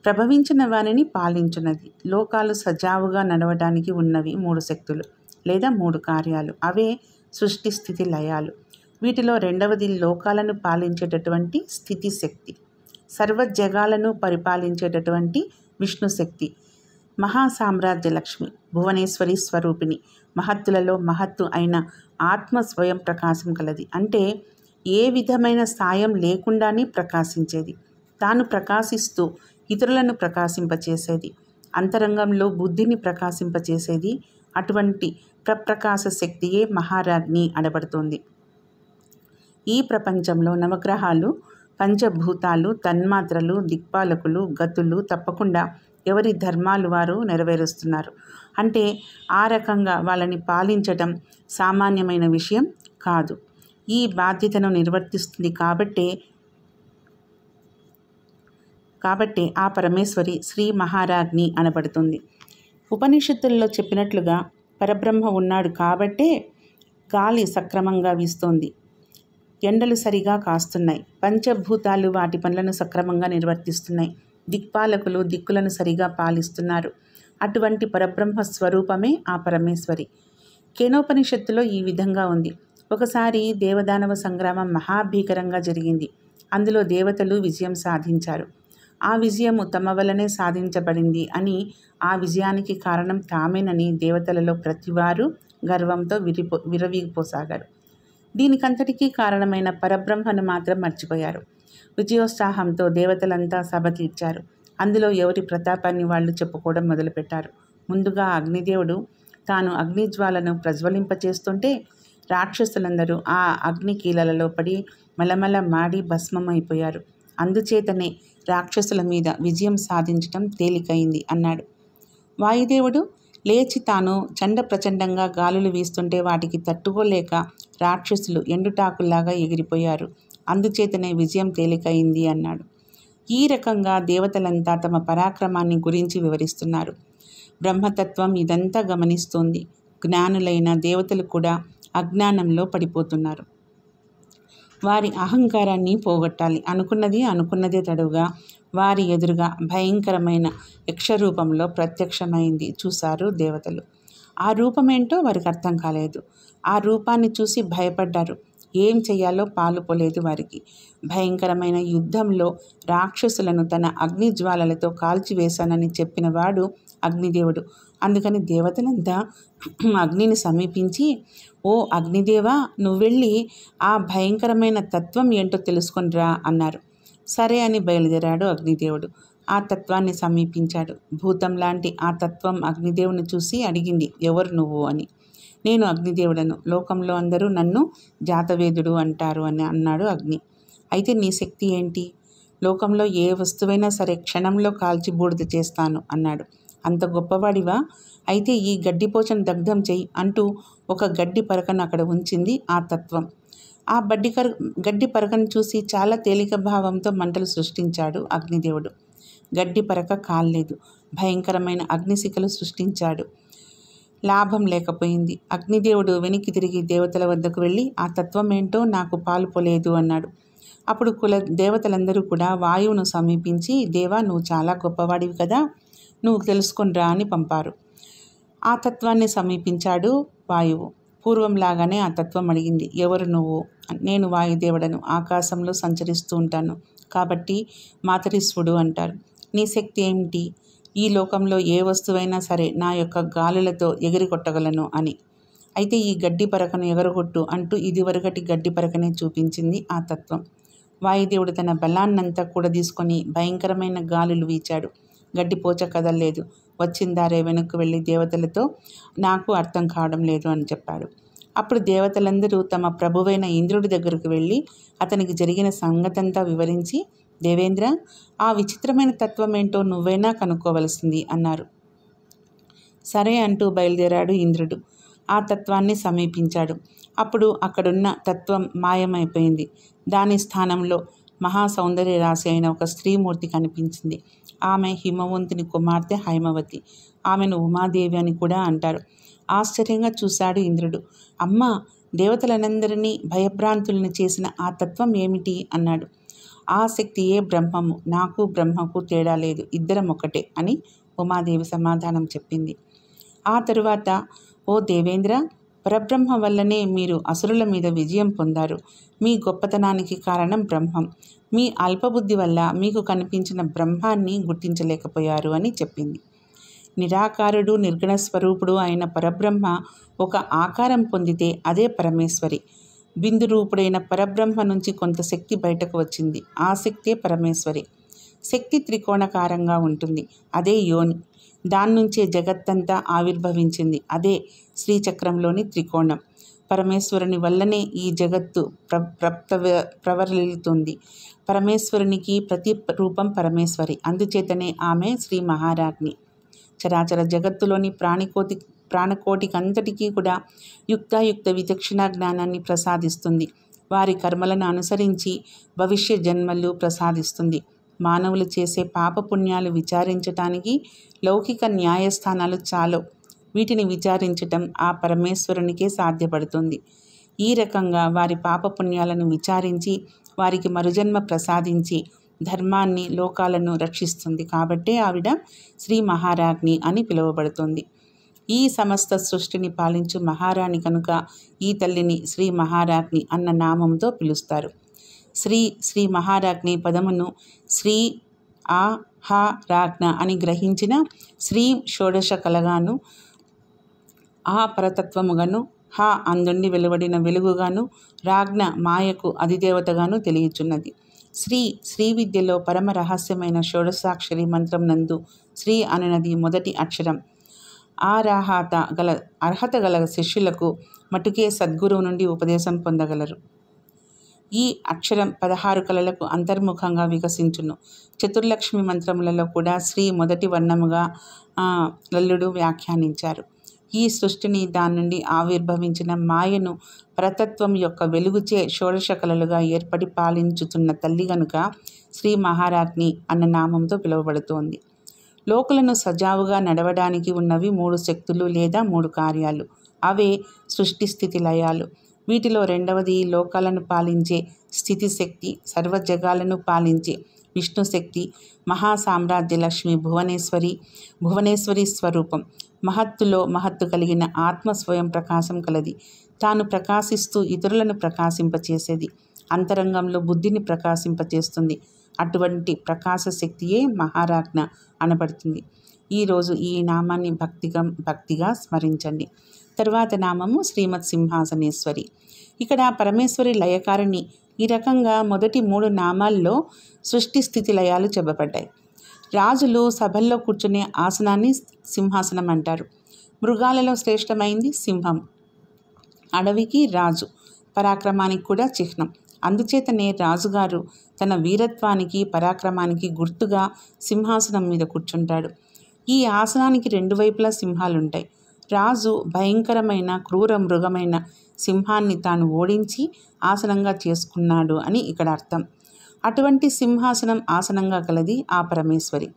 ప్రభవించిన వారిని పాలించున్నది. లోకాలు సజావుగా నడవడానికి ఉన్నవి 3 శక్తులు లేదా 3 కార్యాలు. అవే సృష్టి, స్థితి, లయాలు. వీటిలో రెండవది లోకాలను పాలించేటటువంటి స్థితి శక్తి, సర్వజగాలను పరిపాలించేటటువంటి విష్ణు శక్తి, మహాసామ్రాజ్య లక్ష్మి, భువనేశ్వరి స్వరూపిణి, మహత్తులలో మహత్తు అయిన ఆత్మ స్వయం ప్రకాశం కలది. అంటే ఏ విధమైన సాయం లేకుండానే ప్రకాశించేది. తాను ప్రకాశిస్తూ ఇతరులను ప్రకాశింపచేసేది. అంతరంగంలో బుద్ధిని ప్రకాశింపచేసేది. అటువంటి ప్రకాశ శక్తియే మహారాజ్ఞి అనబడుతుంది. ఈ ప్రపంచంలో నవగ్రహాలు, పంచభూతాలు, తన్మాత్రలు, దిక్పాలకులు, గతులు తప్పకుండా ఎవరి ధర్మాలు వారు నెరవేరుస్తున్నారు. అంటే ఆ రకంగా వాళ్ళని పాలించటం సామాన్యమైన విషయం కాదు. ఈ బాధ్యతను నిర్వర్తిస్తుంది కాబట్టే ఆ పరమేశ్వరి శ్రీ మహారాజ్ఞి అనబడుతుంది. ఉపనిషత్తుల్లో చెప్పినట్లుగా పరబ్రహ్మ ఉన్నాడు కాబట్టే గాలి సక్రమంగా వీస్తోంది, ఎండలు సరిగా కాస్తున్నాయి, పంచభూతాలు వాటి పనులను సక్రమంగా నిర్వర్తిస్తున్నాయి, దిక్పాలకులు దిక్కులను సరిగా పాలిస్తున్నారు. అటువంటి పరబ్రహ్మ స్వరూపమే ఆ పరమేశ్వరి. కేనోపనిషత్తులో ఈ విధంగా ఉంది. ఒకసారి దేవదానవ సంగ్రామం మహాభీకరంగా జరిగింది. అందులో దేవతలు విజయం సాధించారు. ఆ విజయము తమ వల్లనే సాధించబడింది అని, ఆ విజయానికి కారణం తామేనని దేవతలలో ప్రతివారు గర్వంతో విరవీగిపోసాగారు. దీనికంతటికీ కారణమైన పరబ్రహ్మను మాత్రం మర్చిపోయారు. విజయోత్సాహంతో దేవతలంతా సభ తీర్చారు. అందులో ఎవరి ప్రతాపాన్ని వాళ్ళు చెప్పుకోవడం మొదలుపెట్టారు. ముందుగా అగ్నిదేవుడు తాను అగ్నిజ్వాలను ప్రజ్వలింపచేస్తుంటే రాక్షసులందరూ ఆ అగ్ని కీలలలో పడి మలమల మాడి భస్మమైపోయారు. అందుచేతనే రాక్షసుల మీద విజయం సాధించటం తేలికైంది అన్నాడు. వాయుదేవుడు లేచి తాను చండ ప్రచండంగా గాలులు వీస్తుంటే వాటికి తట్టుకోలేక రాక్షసులు ఎండుటాకుల్లాగా ఎగిరిపోయారు. అందుచేతనే విజయం తేలికైంది అన్నాడు. ఈ రకంగా దేవతలంతా తమ పరాక్రమాన్ని గురించి వివరిస్తున్నారు. బ్రహ్మతత్వం ఇదంతా గమనిస్తోంది. జ్ఞానులైన దేవతలు కూడా అజ్ఞానంలో పడిపోతున్నారు. వారి అహంకారాన్ని పోగొట్టాలి. అనుకున్నదే తడుగా వారి ఎదురుగా భయంకరమైన యక్షరూపంలో ప్రత్యక్షమైంది. చూశారు దేవతలు. ఆ రూపమేంటో వారికి అర్థం కాలేదు. ఆ రూపాన్ని చూసి భయపడ్డారు. ఏం చెయ్యాలో పాలుపోలేదు వారికి. భయంకరమైన యుద్ధంలో రాక్షసులను తన అగ్నిజ్వాలలతో కాల్చివేశానని చెప్పినవాడు అగ్నిదేవుడు. అందుకని దేవతలంతా అగ్నిని సమీపించి, ఓ అగ్నిదేవా, నువ్వెళ్ళి ఆ భయంకరమైన తత్వం ఏంటో తెలుసుకొనిరా అన్నారు. సరే అని బయలుదేరాడు అగ్నిదేవుడు. ఆ తత్వాన్ని సమీపించాడు. భూతం లాంటి ఆ తత్వం అగ్నిదేవుని చూసి అడిగింది, ఎవరు నువ్వు అని. నేను అగ్నిదేవుడను. లోకంలో అందరూ నన్ను జాతవేదుడు అంటారు అని అన్నాడు అగ్ని. అయితే నీ శక్తి ఏంటి? లోకంలో ఏ వస్తువైనా సరే క్షణంలో కాల్చి బూడిద చేస్తాను అన్నాడు. అంత గొప్పవాడివా? అయితే ఈ గడ్డిపోచను దగ్ధం చెయ్యి అంటూ ఒక గడ్డి పరకను అక్కడ ఉంచింది ఆ తత్వం. ఆ గడ్డి పరకను చూసి చాలా తేలిక భావంతో మంటలు సృష్టించాడు అగ్నిదేవుడు. గడ్డి పరక కాల్లేదు. భయంకరమైన అగ్నిశిఖలు సృష్టించాడు. లాభం లేకపోయింది. అగ్నిదేవుడు వెనక్కి తిరిగి దేవతల వద్దకు వెళ్ళి, ఆ తత్వం ఏంటో నాకు పాలుపోలేదు అన్నాడు. అప్పుడు దేవతలందరూ కూడా వాయువును సమీపించి, దేవా, నువ్వు చాలా గొప్పవాడివి కదా, నువ్వు తెలుసుకొనిరా అని పంపారు. ఆ తత్వాన్ని సమీపించాడు వాయువు. పూర్వంలాగానే ఆ తత్వం అడిగింది, ఎవరు నువ్వు? నేను వాయుదేవుడను. ఆకాశంలో సంచరిస్తూ ఉంటాను కాబట్టి మాతరిస్వుడు అంటారు. నీ శక్తి ఏమిటి? ఈ లోకంలో ఏ వస్తువైనా సరే నా యొక్క గాలులతో ఎగిరికొట్టగలను అని. అయితే ఈ గడ్డి పరకను ఎగరగొట్టు అంటూ ఇదివరకటి గడ్డి పరకనే చూపించింది ఆ తత్వం. వాయుదేవుడు తన బలాన్నంతా కూడా తీసుకొని భయంకరమైన గాలులు వీచాడు. గడ్డిపోచ కదలలేదు. వచ్చిందారే వెనక్కు వెళ్ళి దేవతలతో, నాకు అర్థం కావడం లేదు అని చెప్పాడు. అప్పుడు దేవతలందరూ తమ ప్రభువైన ఇంద్రుడి దగ్గరకు వెళ్ళి అతనికి జరిగిన సంగతంతా వివరించి, దేవేంద్ర, ఆ విచిత్రమైన తత్వం ఏంటో నువ్వైనా కనుక్కోవలసింది అన్నారు. సరే అంటూ బయలుదేరాడు ఇంద్రుడు. ఆ తత్వాన్ని సమీపించాడు. అప్పుడు అక్కడున్న తత్వం మాయమైపోయింది. దాని స్థానంలో మహాసౌందర్య రాశి అయిన ఒక స్త్రీమూర్తి కనిపించింది. ఆమె హిమవంతుని కుమార్తె హైమవతి. ఆమెను ఉమాదేవి అని కూడా అంటారు. ఆశ్చర్యంగా చూశాడు ఇంద్రుడు. అమ్మా, దేవతలనందరినీ భయభ్రాంతుల్ని చేసిన ఆ తత్వం ఏమిటి అన్నాడు. ఆ శక్తియే బ్రహ్మము. నాకు బ్రహ్మకు తేడా లేదు, ఇద్దరం ఒకటే అని ఉమాదేవి సమాధానం చెప్పింది. ఆ తరువాత, ఓ దేవేంద్ర, పరబ్రహ్మ వల్లనే మీరు అసురుల మీద విజయం పొందారు. మీ గొప్పతనానికి కారణం బ్రహ్మం. మీ అల్పబుద్ధి వల్ల మీకు కనిపించిన బ్రహ్మాన్ని గుర్తించలేకపోయారు అని చెప్పింది. నిరాకారుడు నిర్గుణ స్వరూపుడు అయిన పరబ్రహ్మ ఒక ఆకారం పొందితే అదే పరమేశ్వరి. బిందు రూపుడైన పరబ్రహ్మ నుంచి కొంత శక్తి బయటకు వచ్చింది. ఆ శక్తే పరమేశ్వరి. శక్తి త్రికోణాకారంగా ఉంటుంది. అదే యోని. దాని నుంచే జగత్తంతా ఆవిర్భవించింది. అదే శ్రీచక్రంలోని త్రికోణం. పరమేశ్వరుని వల్లనే ఈ జగత్తు ప్రవర్లిల్లుతుంది. పరమేశ్వరునికి ప్రతి రూపం పరమేశ్వరి. అందుచేతనే ఆమె శ్రీ మహారాజ్ఞి. చరాచర జగత్తులోని ప్రాణకోటికంతటికీ కూడా యుక్తాయుక్త విచక్షణ జ్ఞానాన్ని ప్రసాదిస్తుంది. వారి కర్మలను అనుసరించి భవిష్య జన్మలు ప్రసాదిస్తుంది. మానవులు చేసే పాపపుణ్యాలు విచారించటానికి లౌకిక న్యాయస్థానాలు చాలు. వీటిని విచారించటం ఆ పరమేశ్వరునికే సాధ్యపడుతుంది. ఈ రకంగా వారి పాపపుణ్యాలను విచారించి వారికి మరుజన్మ ప్రసాదించి ధర్మాన్ని లోకాలను రక్షిస్తుంది. కాబట్టే ఆవిడ శ్రీ మహారాజ్ఞి అని పిలువబడుతుంది. ఈ సమస్త సృష్టిని పాలించు మహారాణి కనుక ఈ తల్లిని శ్రీ మహారాజ్ఞి అన్న నామంతో పిలుస్తారు. శ్రీ మహారాజ్ఞి పదమును శ్రీ ఆ హ రాజ్ఞ అని గ్రహించిన శ్రీ షోడశ కలగాను, ఆ పరతత్వముగాను, హ అందుండి వెలువడిన వెలుగుగాను, రాజ్ఞ మాయకు అధిదేవతగాను తెలియచున్నది. శ్రీ విద్యలో పరమ రహస్యమైన షోడశాక్షరి మంత్రం నందు శ్రీ అనునది మొదటి అక్షరం. అర్హత గల శిష్యులకు మటుకే సద్గురువు నుండి ఉపదేశం పొందగలరు. ఈ అక్షరం 16 కళలకు అంతర్ముఖంగా వికసించును. చతుర్లక్ష్మి మంత్రములలో కూడా శ్రీ మొదటి వర్ణముగా లల్లుడు వ్యాఖ్యానించారు. ఈ సృష్టిని దాని నుండి ఆవిర్భవించిన మాయను పరతత్వం యొక్క వెలుగుచే షోడశ కళలుగా ఏర్పడి పాలించుతున్న తల్లి గనుక శ్రీ మహారాజ్ఞి అన్న నామంతో పిలువబడుతోంది. లోకులను సజావుగా నడవడానికి ఉన్నవి 3 శక్తులు లేదా 3 కార్యాలు. అవే సృష్టి స్థితి లయాలు. వీటిలో రెండవది లోకాలను పాలించే స్థితి శక్తి, సర్వజగాలను పాలించే విష్ణు శక్తి, మహాసామ్రాజ్య లక్ష్మి భువనేశ్వరి స్వరూపం. మహత్తులో మహత్తు కలిగిన ఆత్మ స్వయం ప్రకాశం కలది. తాను ప్రకాశిస్తూ ఇతరులను ప్రకాశింపచేసేది. అంతరంగంలో బుద్ధిని ప్రకాశింపచేస్తుంది. అటువంటి ప్రకాశ శక్తియే మహారాజ్ఞ అనబడుతుంది. ఈరోజు ఈ నామాన్ని భక్తిగా స్మరించండి. తరువాత నామము శ్రీమత్ సింహాసనేశ్వరి. ఇక్కడ పరమేశ్వరి లయకారిణి. ఈ రకంగా మొదటి 3 నామాల్లో సృష్టి స్థితి లయాలు చెప్పబడ్డాయి. రాజులు సభల్లో కూర్చునే ఆసనాన్ని సింహాసనం అంటారు. మృగాలలో శ్రేష్టమైంది సింహం. అడవికి రాజు, పరాక్రమానికి కూడా చిహ్నం. అందుచేతనే రాజుగారు తన వీరత్వానికి పరాక్రమానికి గుర్తుగా సింహాసనం మీద కూర్చుంటాడు. ఈ ఆసనానికి 2 వైపులా సింహాలుంటాయి. రాజు భయంకరమైన క్రూర మృగమైన సింహాన్ని తాను ఓడించి ఆసనంగా చేసుకున్నాడు అని ఇక్కడ అర్థం. అటువంటి సింహాసనం ఆసనంగా కలది ఆ పరమేశ్వరి.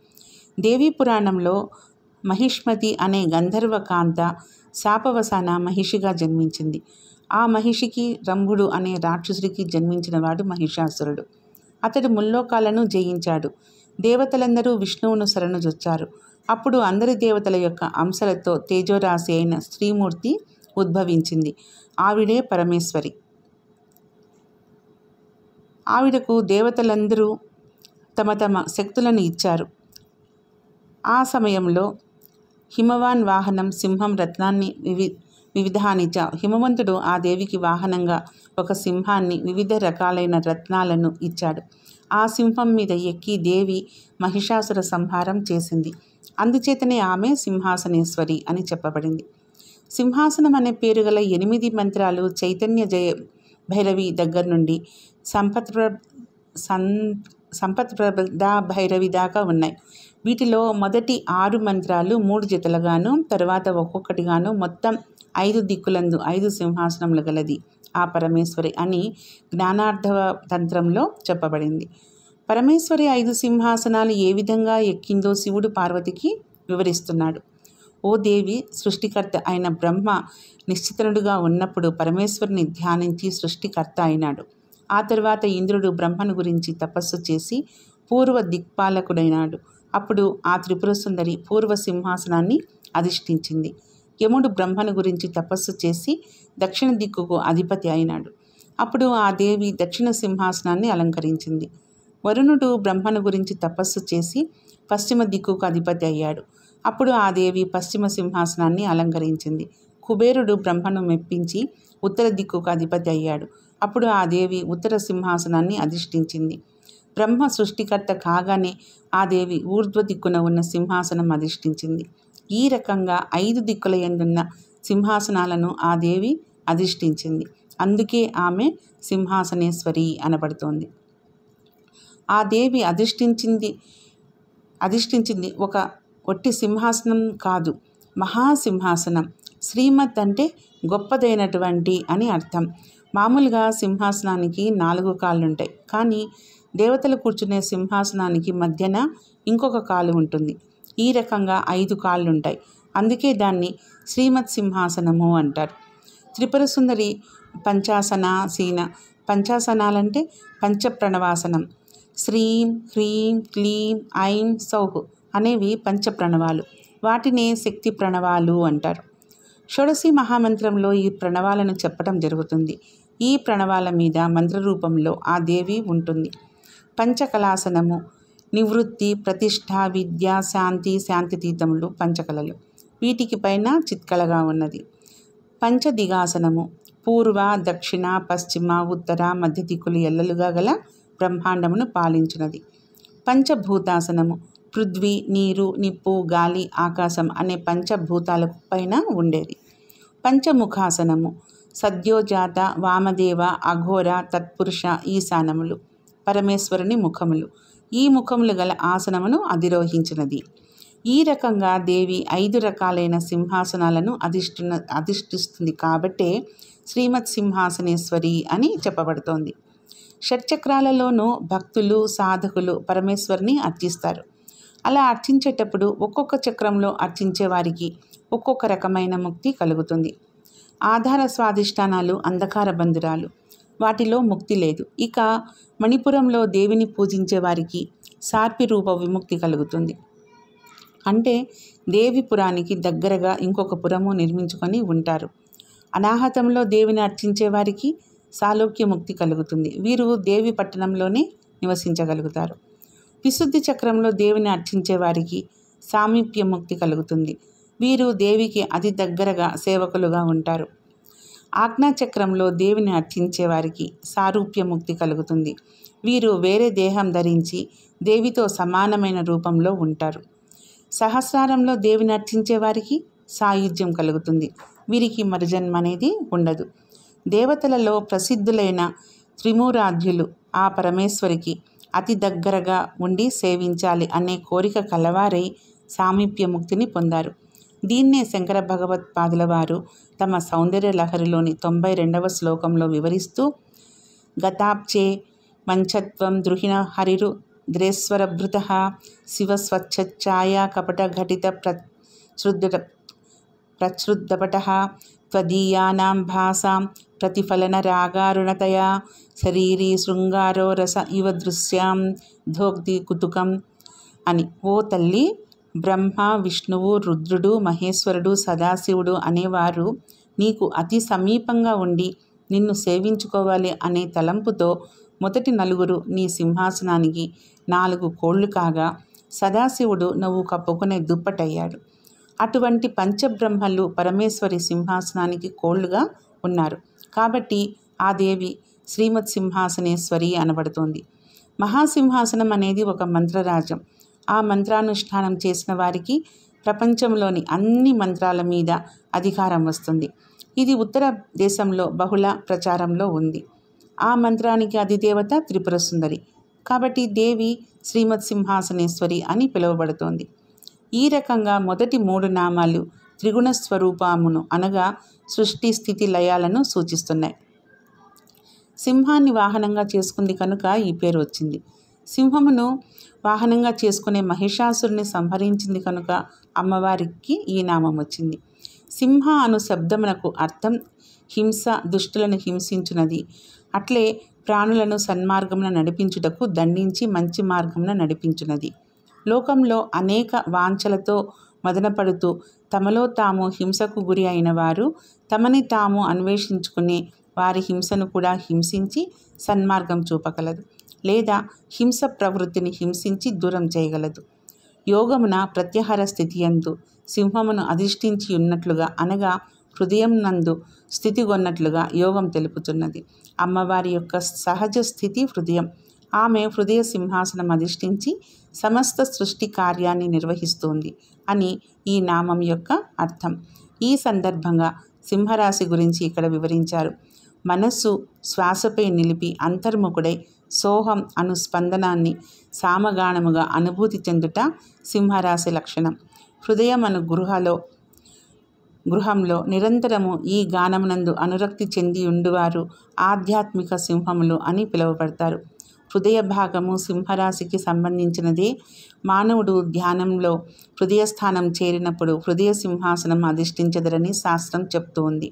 దేవీ పురాణంలో మహిష్మతి అనే గంధర్వ కాంత శాపవసాన మహిషిగా జన్మించింది. ఆ మహిషికి రంభుడు అనే రాక్షసుడికి జన్మించినవాడు మహిషాసురుడు. అతడు ముల్లోకాలను జయించాడు. దేవతలందరూ విష్ణువును శరణుజొచ్చారు. అప్పుడు అందరి దేవతల యొక్క అంశలతో తేజోరాశి అయిన స్త్రీమూర్తి ఉద్భవించింది. ఆవిడే పరమేశ్వరి. ఆవిడకు దేవతలందరూ తమ తమ శక్తులను ఇచ్చారు. ఆ సమయంలో హిమవాన్ వాహనం సింహం రత్నాన్ని వివిధానిచ. హిమవంతుడు ఆ దేవికి వాహనంగా ఒక సింహాన్ని వివిధ రకాలైన రత్నాలను ఇచ్చాడు. ఆ సింహం మీద ఎక్కి దేవి మహిషాసుర సంహారం చేసింది. అందుచేతనే ఆమె సింహాసనేశ్వరి అని చెప్పబడింది. సింహాసనం అనే పేరు గల 8 మంత్రాలు చైతన్య జయ భైరవి దగ్గర నుండి సంపత్ప్రదా భైరవి దాకా ఉన్నాయి. వీటిలో మొదటి 6 మంత్రాలు 3 జతలుగాను, తర్వాత ఒక్కొక్కటిగాను మొత్తం 5 దిక్కులందు 5 సింహాసనములు గలది ఆ పరమేశ్వరి అని జ్ఞానార్థవ తంత్రంలో చెప్పబడింది. పరమేశ్వరి 5 సింహాసనాలు ఏ విధంగా ఎక్కిందో శివుడు పార్వతికి వివరిస్తున్నాడు. ఓ దేవి, సృష్టికర్త అయిన బ్రహ్మ నిశ్చితనుడుగా ఉన్నప్పుడు పరమేశ్వరిని ధ్యానించి సృష్టికర్త అయినాడు. ఆ తర్వాత ఇంద్రుడు బ్రహ్మను గురించి తపస్సు చేసి పూర్వ దిక్పాలకుడైనాడు. అప్పుడు ఆ త్రిపుర సుందరి పూర్వ సింహాసనాన్ని అధిష్ఠించింది. యముడు బ్రహ్మను గురించి తపస్సు చేసి దక్షిణ దిక్కుకు అధిపతి అయినాడు. అప్పుడు ఆ దేవి దక్షిణ సింహాసనాన్ని అలంకరించింది. వరుణుడు బ్రహ్మను గురించి తపస్సు చేసి పశ్చిమ దిక్కుకు అధిపతి అయ్యాడు. అప్పుడు ఆ దేవి పశ్చిమ సింహాసనాన్ని అలంకరించింది. కుబేరుడు బ్రహ్మను మెప్పించి ఉత్తర దిక్కుకు అధిపతి అయ్యాడు. అప్పుడు ఆ దేవి ఉత్తర సింహాసనాన్ని అధిష్ఠించింది. బ్రహ్మ సృష్టికర్త కాగానే ఆ దేవి ఊర్ధ్వ దిక్కున ఉన్న సింహాసనం అధిష్ఠించింది. ఈ రకంగా 5 దిక్కుల యందున్న సింహాసనాలను ఆ దేవి అధిష్ఠించింది. అందుకే ఆమె సింహాసనేశ్వరి అనబడుతోంది. ఆ దేవి అధిష్ఠించింది ఒక ఒట్టి సింహాసనం కాదు, మహాసింహాసనం. శ్రీమత్ అంటే గొప్పదైనటువంటి అని అర్థం. మామూలుగా సింహాసనానికి 4 కాళ్ళుంటాయి. కానీ దేవతలు కూర్చునే సింహాసనానికి మధ్యన ఇంకొక కాలు ఉంటుంది. ఈ రకంగా 5 కాళ్ళుంటాయి. అందుకే దాన్ని శ్రీమత్ సింహాసనము అంటారు. త్రిపుర సుందరి పంచాసనాసీన. పంచాసనాలంటే పంచప్రణవాసనం. శ్రీం, హ్రీం, క్లీం, ఐం, సౌహ్ అనేవి పంచప్రణవాలు. వాటినే శక్తి ప్రణవాలు అంటారు. షోడశి మహామంత్రంలో ఈ ప్రణవాలను చెప్పడం జరుగుతుంది. ఈ ప్రణవాల మీద మంత్రరూపంలో ఆ దేవి ఉంటుంది. పంచకళాసనము, నివృత్తి, ప్రతిష్ఠ, విద్య, శాంతి, శాంతితీతములు పంచకళలు. వీటికి పైన చిత్కళగా ఉన్నది. పంచదిగాసనము, పూర్వ, దక్షిణ, పశ్చిమ, ఉత్తర, మధ్య దిక్కులు ఎల్లలుగా గల బ్రహ్మాండమును పాలించినది. పంచభూతాసనము, పృథ్వీ, నీరు, నిప్పు, గాలి, ఆకాశం అనే పంచభూతాలకు పైన ఉండేది. పంచముఖాసనము, సద్యోజాత, వామదేవ, అఘోర, తత్పురుష, ఈశానములు పరమేశ్వరుని ముఖములు. ఈ ముఖములు గల ఆసనమును అధిరోహించినది. ఈ రకంగా దేవి 5 రకాలైన సింహాసనాలను అధిష్ఠిస్తుంది. కాబట్టే శ్రీమత్ సింహాసనేశ్వరి అని చెప్పబడుతోంది. షట్చక్రాలలోనూ భక్తులు, సాధకులు పరమేశ్వరిని అర్చిస్తారు. అలా అర్చించేటప్పుడు ఒక్కొక్క చక్రంలో అర్చించే వారికి ఒక్కొక్క రకమైన ముక్తి కలుగుతుంది. ఆధార స్వాధిష్టానాలు అంధకార బంధురాలు, వాటిలో ముక్తి లేదు. ఇక మణిపురంలో దేవిని పూజించే వారికి సార్పి రూప విముక్తి కలుగుతుంది. అంటే దేవిపురానికి దగ్గరగా ఇంకొక పురము నిర్మించుకొని ఉంటారు. అనాహతంలో దేవిని అర్చించే వారికి సాలోక్య ముక్తి కలుగుతుంది. వీరు దేవి పట్టణంలోనే నివసించగలుగుతారు. విశుద్ధి చక్రంలో దేవిని అర్చించే వారికి సామీప్య ముక్తి కలుగుతుంది. వీరు దేవికి అతి దగ్గరగా సేవకులుగా ఉంటారు. ఆజ్ఞాచక్రంలో దేవిని అర్చించే వారికి సారూప్య ముక్తి కలుగుతుంది. వీరు వేరే దేహం ధరించి దేవితో సమానమైన రూపంలో ఉంటారు. సహస్రారంలో దేవిని అర్చించే వారికి సాయుధ్యం కలుగుతుంది. వీరికి మరుజన్మ అనేది ఉండదు. దేవతలలో ప్రసిద్ధులైన త్రిమూరాధ్యులు ఆ పరమేశ్వరికి అతి దగ్గరగా ఉండి సేవించాలి అనే కోరిక కలవారై సామీప్య ముక్తిని పొందారు. దీన్నే శంకర భగవత్పాదుల వారు తమ సౌందర్య లహరిలోని 92వ శ్లోకంలో వివరిస్తూ గతాబ్చే మంచత్వం ద్రుహిణ హరిరు ద్రేశ్వరభృత శివస్వచ్ఛాయా కపట ఘటిత ప్రచ్రుద్దపట త్వదీయానాం భాసాం ప్రతిఫలన రాగారుణతయా శరీరీ శృంగారో రస ఇవ దృశ్యాం ధోగ్ది కుతుకం అని. ఓ తల్లి, బ్రహ్మ, విష్ణువు, రుద్రుడు, మహేశ్వరుడు, సదాశివుడు అనేవారు నీకు అతి సమీపంగా ఉండి నిన్ను సేవించుకోవాలి అనే తలంపుతో మొదటి 4 నీ సింహాసనానికి 4 కోళ్ళు కాగా సదాశివుడు నువ్వు కప్పుకునే దుప్పటయ్యాడు. అటువంటి పంచబ్రహ్మలు పరమేశ్వరి సింహాసనానికి కోళ్లుగా ఉన్నారు. కాబట్టి ఆ దేవి శ్రీమత్ సింహాసనేశ్వరి అనబడుతోంది. మహాసింహాసనం అనేది ఒక మంత్రరాజం. ఆ మంత్రానుష్ఠానం చేసిన వారికి ప్రపంచంలోని అన్ని మంత్రాల మీద అధికారం వస్తుంది. ఇది ఉత్తర దేశంలో బహుళ ప్రచారంలో ఉంది. ఆ మంత్రానికి అధిదేవత త్రిపుర సుందరి. కాబట్టి దేవి శ్రీమత్ సింహాసనేశ్వరి అని పిలువబడుతోంది. ఈ రకంగా మొదటి 3 నామాలు త్రిగుణ స్వరూపమును అనగా సృష్టి, స్థితి, లయాలను సూచిస్తున్నాయి. సింహాన్ని వాహనంగా చేసుకుంది కనుక ఈ పేరు వచ్చింది. సింహమును వాహనంగా చేసుకునే మహిషాసురుని సంహరించింది కనుక అమ్మవారికి ఈ నామం వచ్చింది. సింహ అను శబ్దమునకు అర్థం హింస, దుష్టులను హింసించున్నది. అట్లే ప్రాణులను సన్మార్గమున నడిపించుటకు దండించి మంచి మార్గమున నడిపించున్నది. లోకంలో అనేక వాంఛలతో మదనపడుతూ తమలో తాము హింసకు గురి అయిన వారు తమని తాము అన్వేషించుకునే వారి హింసను కూడా హింసించి సన్మార్గం చూపగలదు, లేదా హింస ప్రవృత్తిని హింసించి దూరం చేయగలదు. యోగమున ప్రత్యాహార స్థితి యందు సింహమును అధిష్ఠించి ఉన్నట్లుగా అనగా హృదయం నందు స్థితిగొన్నట్లుగా యోగం తెలుపుతున్నది. అమ్మవారి యొక్క సహజ స్థితి హృదయం. ఆమె హృదయ సింహాసనం అధిష్ఠించి సమస్త సృష్టి కార్యాన్ని నిర్వహిస్తుంది అని ఈ నామం యొక్క అర్థం. ఈ సందర్భంగా సింహరాశి గురించి ఇక్కడ వివరించారు. మనస్సు శ్వాసపై నిలిపి అంతర్ముఖుడై సోహం అను స్పందనాన్ని సామగానముగా అనుభూతి చెందుట సింహరాశి లక్షణం. హృదయం అను గృహంలో నిరంతరము ఈ గానమునందు అనురక్తి చెంది ఉండువారు ఆధ్యాత్మిక సింహములు అని పిలువబడతారు. హృదయ భాగము సింహరాశికి సంబంధించినదే. మానవుడు ధ్యానంలో హృదయస్థానం చేరినప్పుడు హృదయ సింహాసనం అధిష్ఠించదరని శాస్త్రం చెప్తూ ఉంది.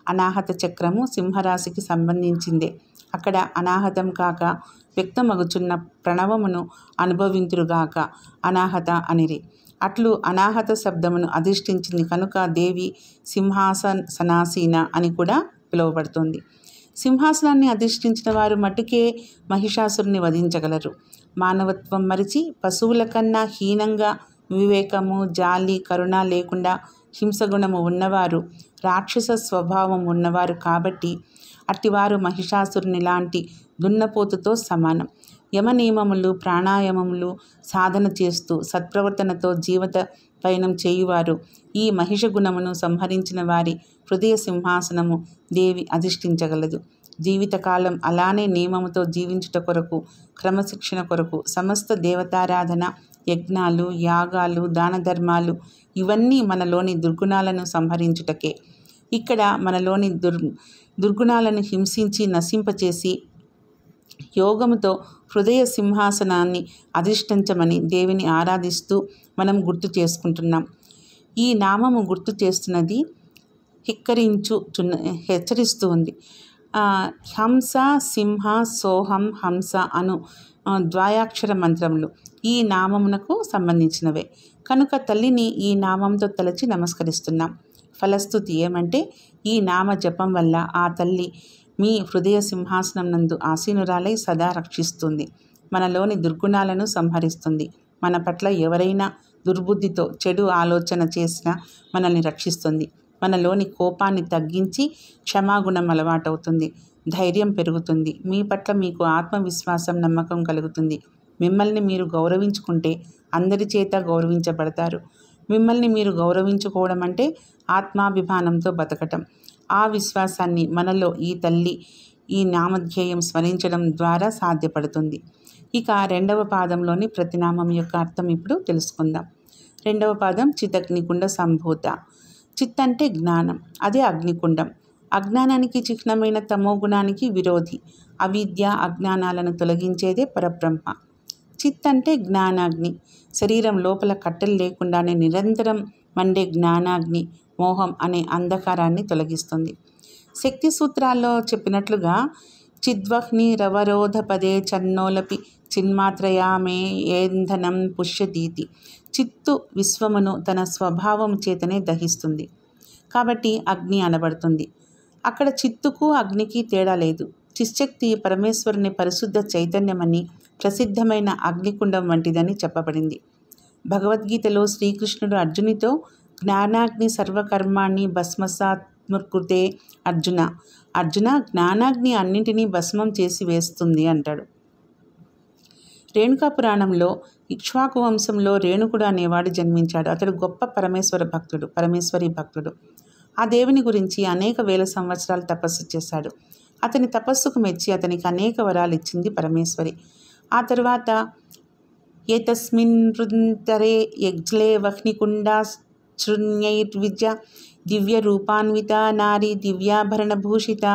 అనాహత చక్రము సింహరాశికి సంబంధించిందే. అక్కడ అనాహతం కాక వ్యక్తమగుచున్న ప్రణవమును అనుభవింతురుగాక అనాహత అనిరి. అట్లు అనాహత శబ్దమును అధిష్ఠించింది కనుక దేవి సింహాసనాసీన అని కూడా పిలువబడుతుంది. సింహాసనాన్ని అధిష్ఠించిన వారు మట్టుకే మహిషాసురుని వధించగలరు. మానవత్వం మరిచి పశువుల కన్నా హీనంగా వివేకము, జాలి, కరుణ లేకుండా హింసగుణము ఉన్నవారు, రాక్షస స్వభావం ఉన్నవారు కాబట్టి అట్టివారు మహిషాసురుని లాంటి దున్నపోతుతో సమానం. యమ నియమములు, ప్రాణాయామములు సాధన చేస్తూ సత్ప్రవర్తనతో జీవిత పయనం చేయువారు ఈ మహిష గుణమును సంహరించిన వారి హృదయ సింహాసనము దేవి అధిష్ఠించగలదు. జీవితకాలం అలానే నియమముతో జీవించుట కొరకు, క్రమశిక్షణ కొరకు సమస్త దేవతారాధన, యజ్ఞాలు, యాగాలు, దాన ధర్మాలు ఇవన్నీ మనలోని దుర్గుణాలను సంహరించుటకే. ఇక్కడ మనలోని దుర్గుణాలను హింసించి నశింపచేసి యోగముతో హృదయ సింహాసనాన్ని అధిష్ఠించమని దేవిని ఆరాధిస్తూ మనం గుర్తు చేసుకుంటున్నాం. ఈ నామము గుర్తు చేస్తున్నది హెచ్చరిస్తూ ఉంది. హంస, సింహ, సోహం, హంస అను ద్వయాక్షర మంత్రములు ఈ నామమునకు సంబంధించినవే కనుక తల్లిని ఈ నామంతో తలచి నమస్కరిస్తున్నాం. ఫలస్థుతి ఏమంటే ఈ నామ జపం వల్ల ఆ తల్లి మీ హృదయ సింహాసనం నందు ఆసీనురాలై సదా రక్షిస్తుంది. మనలోని దుర్గుణాలను సంహరిస్తుంది. మన పట్ల ఎవరైనా దుర్బుద్ధితో చెడు ఆలోచన చేసినా మనల్ని రక్షిస్తుంది. మనలోని కోపాన్ని తగ్గించి క్షమాగుణం అలవాటవుతుంది. ధైర్యం పెరుగుతుంది. మీ పట్ల మీకు ఆత్మవిశ్వాసం, నమ్మకం కలుగుతుంది. మిమ్మల్ని మీరు గౌరవించుకుంటే అందరి చేత గౌరవించబడతారు. మిమ్మల్ని మీరు గౌరవించుకోవడం అంటే ఆత్మాభిమానంతో బతకటం. ఆ విశ్వాసాన్ని మనలో ఈ తల్లి ఈ నామధ్యేయం స్మరించడం ద్వారా సాధ్యపడుతుంది. ఇక రెండవ పాదంలోని ప్రతినామం యొక్క అర్థం ఇప్పుడు తెలుసుకుందాం. రెండవ పాదం చిదగ్నికుండ సంభూత. చిత్ అంటే జ్ఞానం, అదే అగ్నికుండం. అజ్ఞానానికి చిహ్నమైన తమోగుణానికి విరోధి. అవిద్య, అజ్ఞానాలను తొలగించేదే పరబ్రహ్మ. చిత్ అంటే జ్ఞానాగ్ని. శరీరం లోపల కట్టెలు లేకుండానే నిరంతరం మండే జ్ఞానాగ్ని మోహం అనే అంధకారాన్ని తొలగిస్తుంది. శక్తి సూత్రాల్లో చెప్పినట్లుగా చిద్వహ్ని రవరోధ పదే చన్నోలపి చిన్మాత్రయామే ఏంధనం పుష్యదీతి. చిత్తు విశ్వమును తన స్వభావం చేతనే దహిస్తుంది కాబట్టి అగ్ని అనబడుతుంది. అక్కడ చిత్తుకు అగ్నికి తేడా లేదు. చిశక్తి పరమేశ్వరుని పరిశుద్ధ చైతన్యమని, ప్రసిద్ధమైన అగ్నికుండం వంటిదని చెప్పబడింది. భగవద్గీతలో శ్రీకృష్ణుడు అర్జునితో జ్ఞానాగ్ని సర్వకర్మాణి భస్మసాత్మృతే అర్జున. అర్జున, జ్ఞానాగ్ని అన్నింటినీ భస్మం చేసి వేస్తుంది అంటాడు. రేణుకా పురాణంలో ఇక్ష్వాకు వంశంలో రేణుకుడు అనేవాడు జన్మించాడు. అతడు గొప్ప పరమేశ్వరి భక్తుడు. ఆ దేవుని గురించి అనేక వేల సంవత్సరాలు తపస్సు చేశాడు. అతని తపస్సుకు మెచ్చి అతనికి అనేక వరాలు ఇచ్చింది పరమేశ్వరి. ఆ తరువాత ఏతస్మిన్ రుంతరే యజ్లే వహ్నికుండా శృణ్యైర్విద్య దివ్య రూపాన్విత నారి దివ్యాభరణ భూషిత.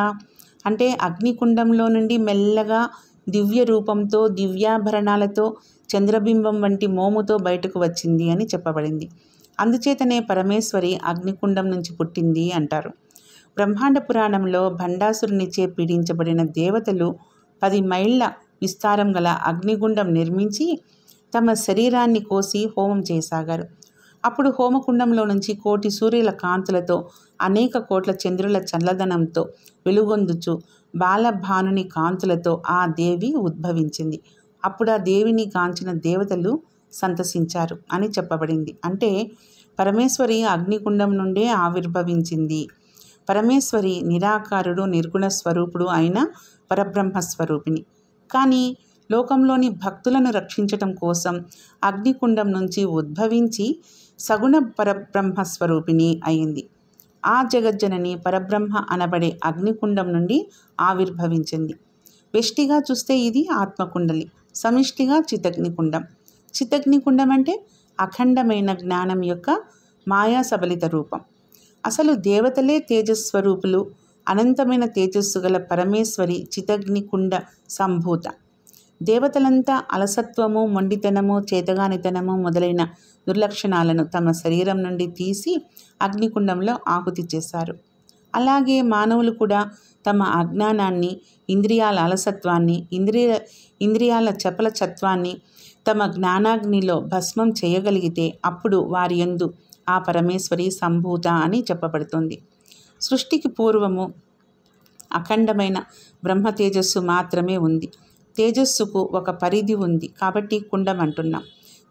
అంటే అగ్నికుండంలో నుండి మెల్లగా దివ్య రూపంతో, దివ్యాభరణాలతో, చంద్రబింబం వంటి మోముతో బయటకు వచ్చింది అని చెప్పబడింది. అందుచేతనే పరమేశ్వరి అగ్నికుండం నుంచి పుట్టింది అంటారు. బ్రహ్మాండ పురాణంలో భండాసురునిచే పీడించబడిన దేవతలు 10 మైళ్ళ విస్తారం గల అగ్నిగుండం నిర్మించి తమ శరీరాన్ని కోసి హోమం చేయసాగారు. అప్పుడు హోమకుండంలో నుంచి 1 కోటి సూర్యుల కాంతులతో, అనేక కోట్ల చంద్రుల చల్లదనంతో వెలుగొందుచు బాలభానుని కాంతులతో ఆ దేవి ఉద్భవించింది. అప్పుడు ఆ దేవిని కాంచిన దేవతలు సంతసించారు అని చెప్పబడింది. అంటే పరమేశ్వరి అగ్నికుండం నుండే ఆవిర్భవించింది. పరమేశ్వరి నిరాకారుడు నిర్గుణ స్వరూపుడు అయిన పరబ్రహ్మస్వరూపిణి. కానీ లోకంలోని భక్తులను రక్షించటం కోసం అగ్నికుండం నుంచి ఉద్భవించి సగుణ పరబ్రహ్మస్వరూపిణి అయింది. ఆ జగజ్జనని పరబ్రహ్మ అనబడే అగ్నికుండం నుండి ఆవిర్భవించింది. వెష్టిగా చూస్తే ఇది ఆత్మకుండలి, సమిష్టిగా చితగ్నికుండం. చితగ్నికుండం అంటే అఖండమైన జ్ఞానం యొక్క మాయా సబలిత రూపం. అసలు దేవతలే తేజస్వరూపులు. అనంతమైన తేజస్సు గల పరమేశ్వరి చితగ్నికుండ సంభూత. దేవతలంతా అలసత్వము, మొండితనము, చేతగానితనము మొదలైన దుర్లక్షణాలను తమ శరీరం నుండి తీసి అగ్నికుండంలో ఆహుతి చేశారు. అలాగే మానవులు కూడా తమ అజ్ఞానాన్ని, ఇంద్రియాల అలసత్వాన్ని, ఇంద్రియాల చపలచత్వాన్ని తమ జ్ఞానాగ్నిలో భస్మం చేయగలిగితే అప్పుడు వారి యందు ఆ పరమేశ్వరి సంభూత అని చెప్పబడుతుంది. సృష్టికి పూర్వము అఖండమైన బ్రహ్మ తేజస్సు మాత్రమే ఉంది. తేజస్సుకు ఒక పరిధి ఉంది కాబట్టి కుండం అంటున్నాం.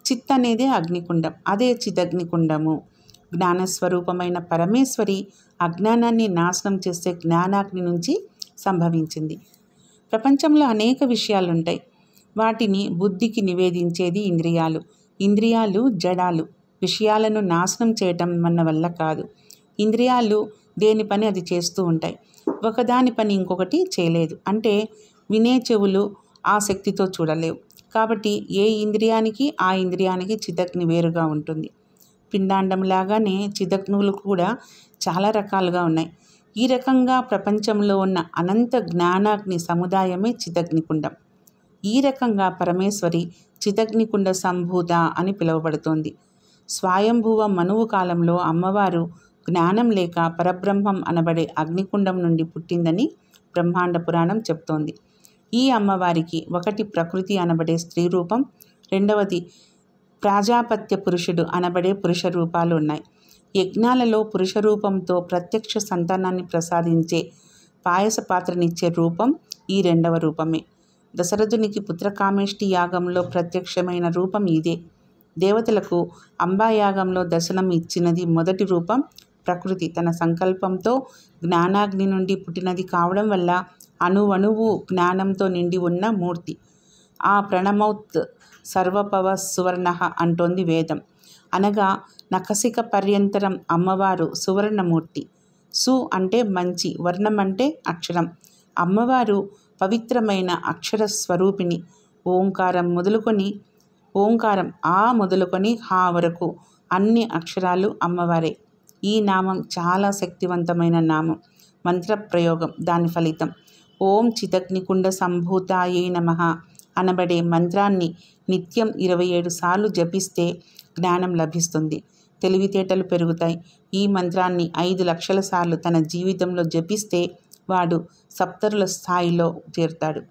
చిత్ అనేదే అగ్నికుండం, అదే చిదగ్నికుండము. జ్ఞానస్వరూపమైన పరమేశ్వరి అజ్ఞానాన్ని నాశనం చేసే జ్ఞానాగ్ని నుంచి సంభవించింది. ప్రపంచంలో అనేక విషయాలుంటాయి. వాటిని బుద్ధికి నివేదించేది ఇంద్రియాలు. ఇంద్రియాలు జడాలు. విషయాలను నాశనం చేయటం మన వల్ల కాదు. ఇంద్రియాలు దేని పని అది చేస్తూ ఉంటాయి. ఒకదాని పని ఇంకొకటి చేయలేదు. అంటే వినే చెవులు ఆ శక్తితో చూడలేవు. కాబట్టి ఏ ఇంద్రియానికి ఆ ఇంద్రియానికి చిదగ్ని వేరుగా ఉంటుంది. పిండాండంలాగానే చిదగ్నులు కూడా చాలా రకాలుగా ఉన్నాయి. ఈ రకంగా ప్రపంచంలో ఉన్న అనంత జ్ఞానాగ్ని సముదాయమే చిదగ్నికుండం. ఈ రకంగా పరమేశ్వరి చిదగ్నికుండ సంభూత అని పిలువబడుతోంది. స్వయంభువ మనువు కాలంలో అమ్మవారు జ్ఞానం లేక పరబ్రహ్మం అనబడే అగ్నికుండం నుండి పుట్టిందని బ్రహ్మాండ పురాణం చెప్తోంది. ఈ అమ్మవారికి ఒకటి ప్రకృతి అనబడే స్త్రీ రూపం, రెండవది ప్రాజాపత్య పురుషుడు అనబడే పురుష రూపాలు ఉన్నాయి. యజ్ఞాలలో పురుష రూపంతో ప్రత్యక్ష సంతానాన్ని ప్రసాదించే పాయస పాత్రనిచ్చే రూపం ఈ రెండవ రూపమే. దశరథునికి పుత్రకామేష్టి యాగంలో ప్రత్యక్షమైన రూపం ఇదే. దేవతలకు అంబాయాగంలో దర్శనం ఇచ్చినది మొదటి రూపం ప్రకృతి తన సంకల్పంతో జ్ఞానాగ్ని నుండి పుట్టినది కావడం వల్ల అణువణువు జ్ఞానంతో నిండి ఉన్న మూర్తి. ఆ ప్రణమౌత్ సర్వపవ సువర్ణ అంటోంది వేదం. అనగా నఖసిక పర్యంతరం అమ్మవారు సువర్ణమూర్తి. సు అంటే మంచి, వర్ణం అంటే అక్షరం. అమ్మవారు పవిత్రమైన అక్షర స్వరూపిణి. ఓంకారం ఆ మొదలుకొని హా వరకు అన్ని అక్షరాలు అమ్మవారే. ఈ నామం చాలా శక్తివంతమైన నామం. మంత్రప్రయోగం దాని ఫలితం. ఓం చిదగ్నికుండ సంభూతాయే నమః అనబడే మంత్రాన్ని నిత్యం 27 సార్లు జపిస్తే జ్ఞానం లభిస్తుంది, తెలివితేటలు పెరుగుతాయి. ఈ మంత్రాన్ని 5 లక్షల సార్లు తన జీవితంలో జపిస్తే వాడు సప్తరుల స్థాయిలో చేరుతాడు.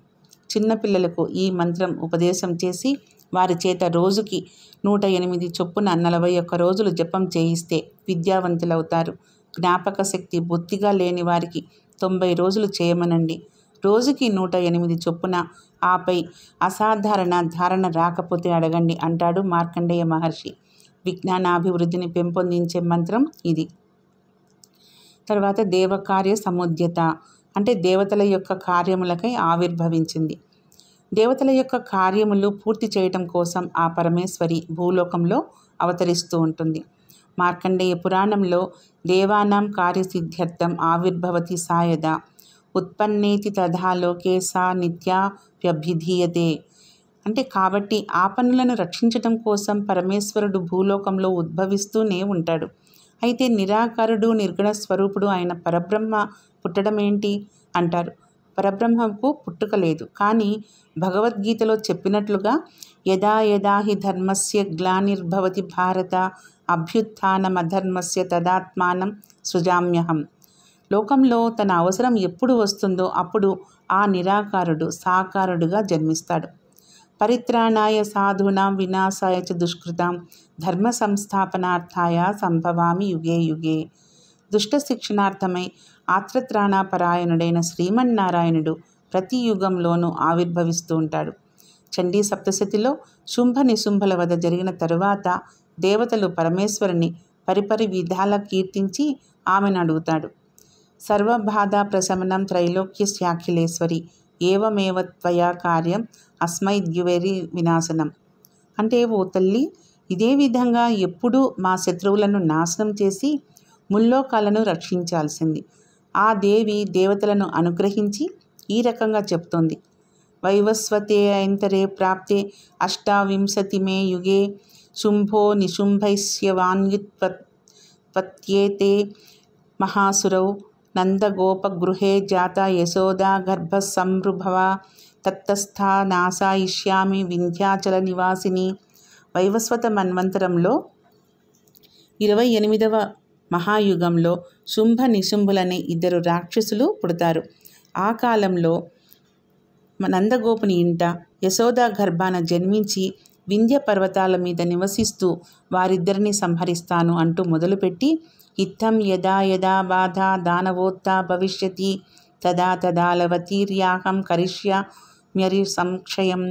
చిన్నపిల్లలకు ఈ మంత్రం ఉపదేశం చేసి వారి చేత రోజుకి 108 చొప్పున 41 రోజులు జపం చేయిస్తే విద్యావంతులవుతారు. జ్ఞాపక శక్తి బొత్తిగా లేని వారికి 90 రోజులు చేయమనండి. రోజుకి 108 చొప్పున. ఆపై అసాధారణ ధారణ రాకపోతే అడగండి అంటాడు మార్కండేయ మహర్షి. విజ్ఞానాభివృద్ధిని పెంపొందించే మంత్రం ఇది. తర్వాత దేవకార్య సముద్యత అంటే దేవతల యొక్క కార్యములకై ఆవిర్భవించింది. దేవతల యొక్క కార్యములు పూర్తి చేయటం కోసం ఆ పరమేశ్వరి భూలోకంలో అవతరిస్తూ ఉంటుంది. మార్కండేయ పురాణంలో దేవానాం కార్యసిద్ధ్యర్థం ఆవిర్భవతి సాయద ఉత్పన్నేతి తథాలోకే సా నిత్యాప్యభిధీయతే. అంటే కాబట్టి ఆ పనులను రక్షించటం కోసం పరమేశ్వరుడు భూలోకంలో ఉద్భవిస్తూనే ఉంటాడు. అయితే నిరాకారుడు నిర్గుణ స్వరూపుడు అయిన పరబ్రహ్మ పుట్టడం ఏంటి అంటారు. పరబ్రహ్మకు పుట్టుక లేదు. కానీ భగవద్గీతలో చెప్పినట్లుగా యదా యదా హి ధర్మస్య గ్లానిర్భవతి భారత అభ్యుత్థానమధర్మస్య తదాత్మానం సృజామ్యహం. లోకంలో తన అవసరం ఎప్పుడు వస్తుందో అప్పుడు ఆ నిరాకారుడు సాకారుడుగా జన్మిస్తాడు. పరిత్రాణాయ సాధూనాం వినాశాయ చ దుష్కృతాం ధర్మ సంస్థాపనార్థాయ సంభవామి యుగే యుగే. దుష్ట శిక్షణార్థమై ఆత్రత్రాణాపరాయణుడైన శ్రీమన్నారాయణుడు ప్రతి యుగంలోనూ ఆవిర్భవిస్తూ ఉంటాడు. చండీ సప్తశతిలో శుంభ నిశుంభల వద్ద జరిగిన తరువాత దేవతలు పరమేశ్వరుని పరిపరి విధాల కీర్తించి ఆమెను అడుగుతాడు. సర్వబాధా ప్రశమనం త్రైలోక్యస్యాఖిలేశ్వరి ఏవమేవ త్వయా కార్యం అస్మై ద్యువేరి వినాశనం. అంటే, ఓ తల్లి, ఇదే విధంగా ఎప్పుడూ మా శత్రువులను నాశనం చేసి ముల్లోకాలను రక్షించాల్సింది. ఆ దేవి దేవతలను అనుగ్రహించి ఈ రకంగా చెప్తోంది. వైవస్వతే ఐంతరే ప్రాప్తే అష్టావింశతిమే యుగే శుంభో నిశుంభైస్యవాన్యుత్పత్యేతే మహాసురౌ నందగోపగృహే జాత యశోదా గర్భసంభృభవ తత్తస్థా నాసాయిష్యామి వింధ్యాచల నివాసిని. వైవస్వత మన్వంతరంలో 28వ మహాయుగంలో శుంభ నిశుంభులనే ఇద్దరు రాక్షసులు పుడతారు. ఆ కాలంలో నందగోపుని ఇంట యశోదా గర్భాన జన్మించి వింధ్య పర్వతాల మీద నివసిస్తూ వారిద్దరిని సంహరిస్తాను అంటూ మొదలుపెట్టి ఇత్థం యదా యదా బాధ దానవోత్తా భవిష్యతి తదా తదాలవతీర్యాహం కరిష్యామ్యరి సంక్షయం.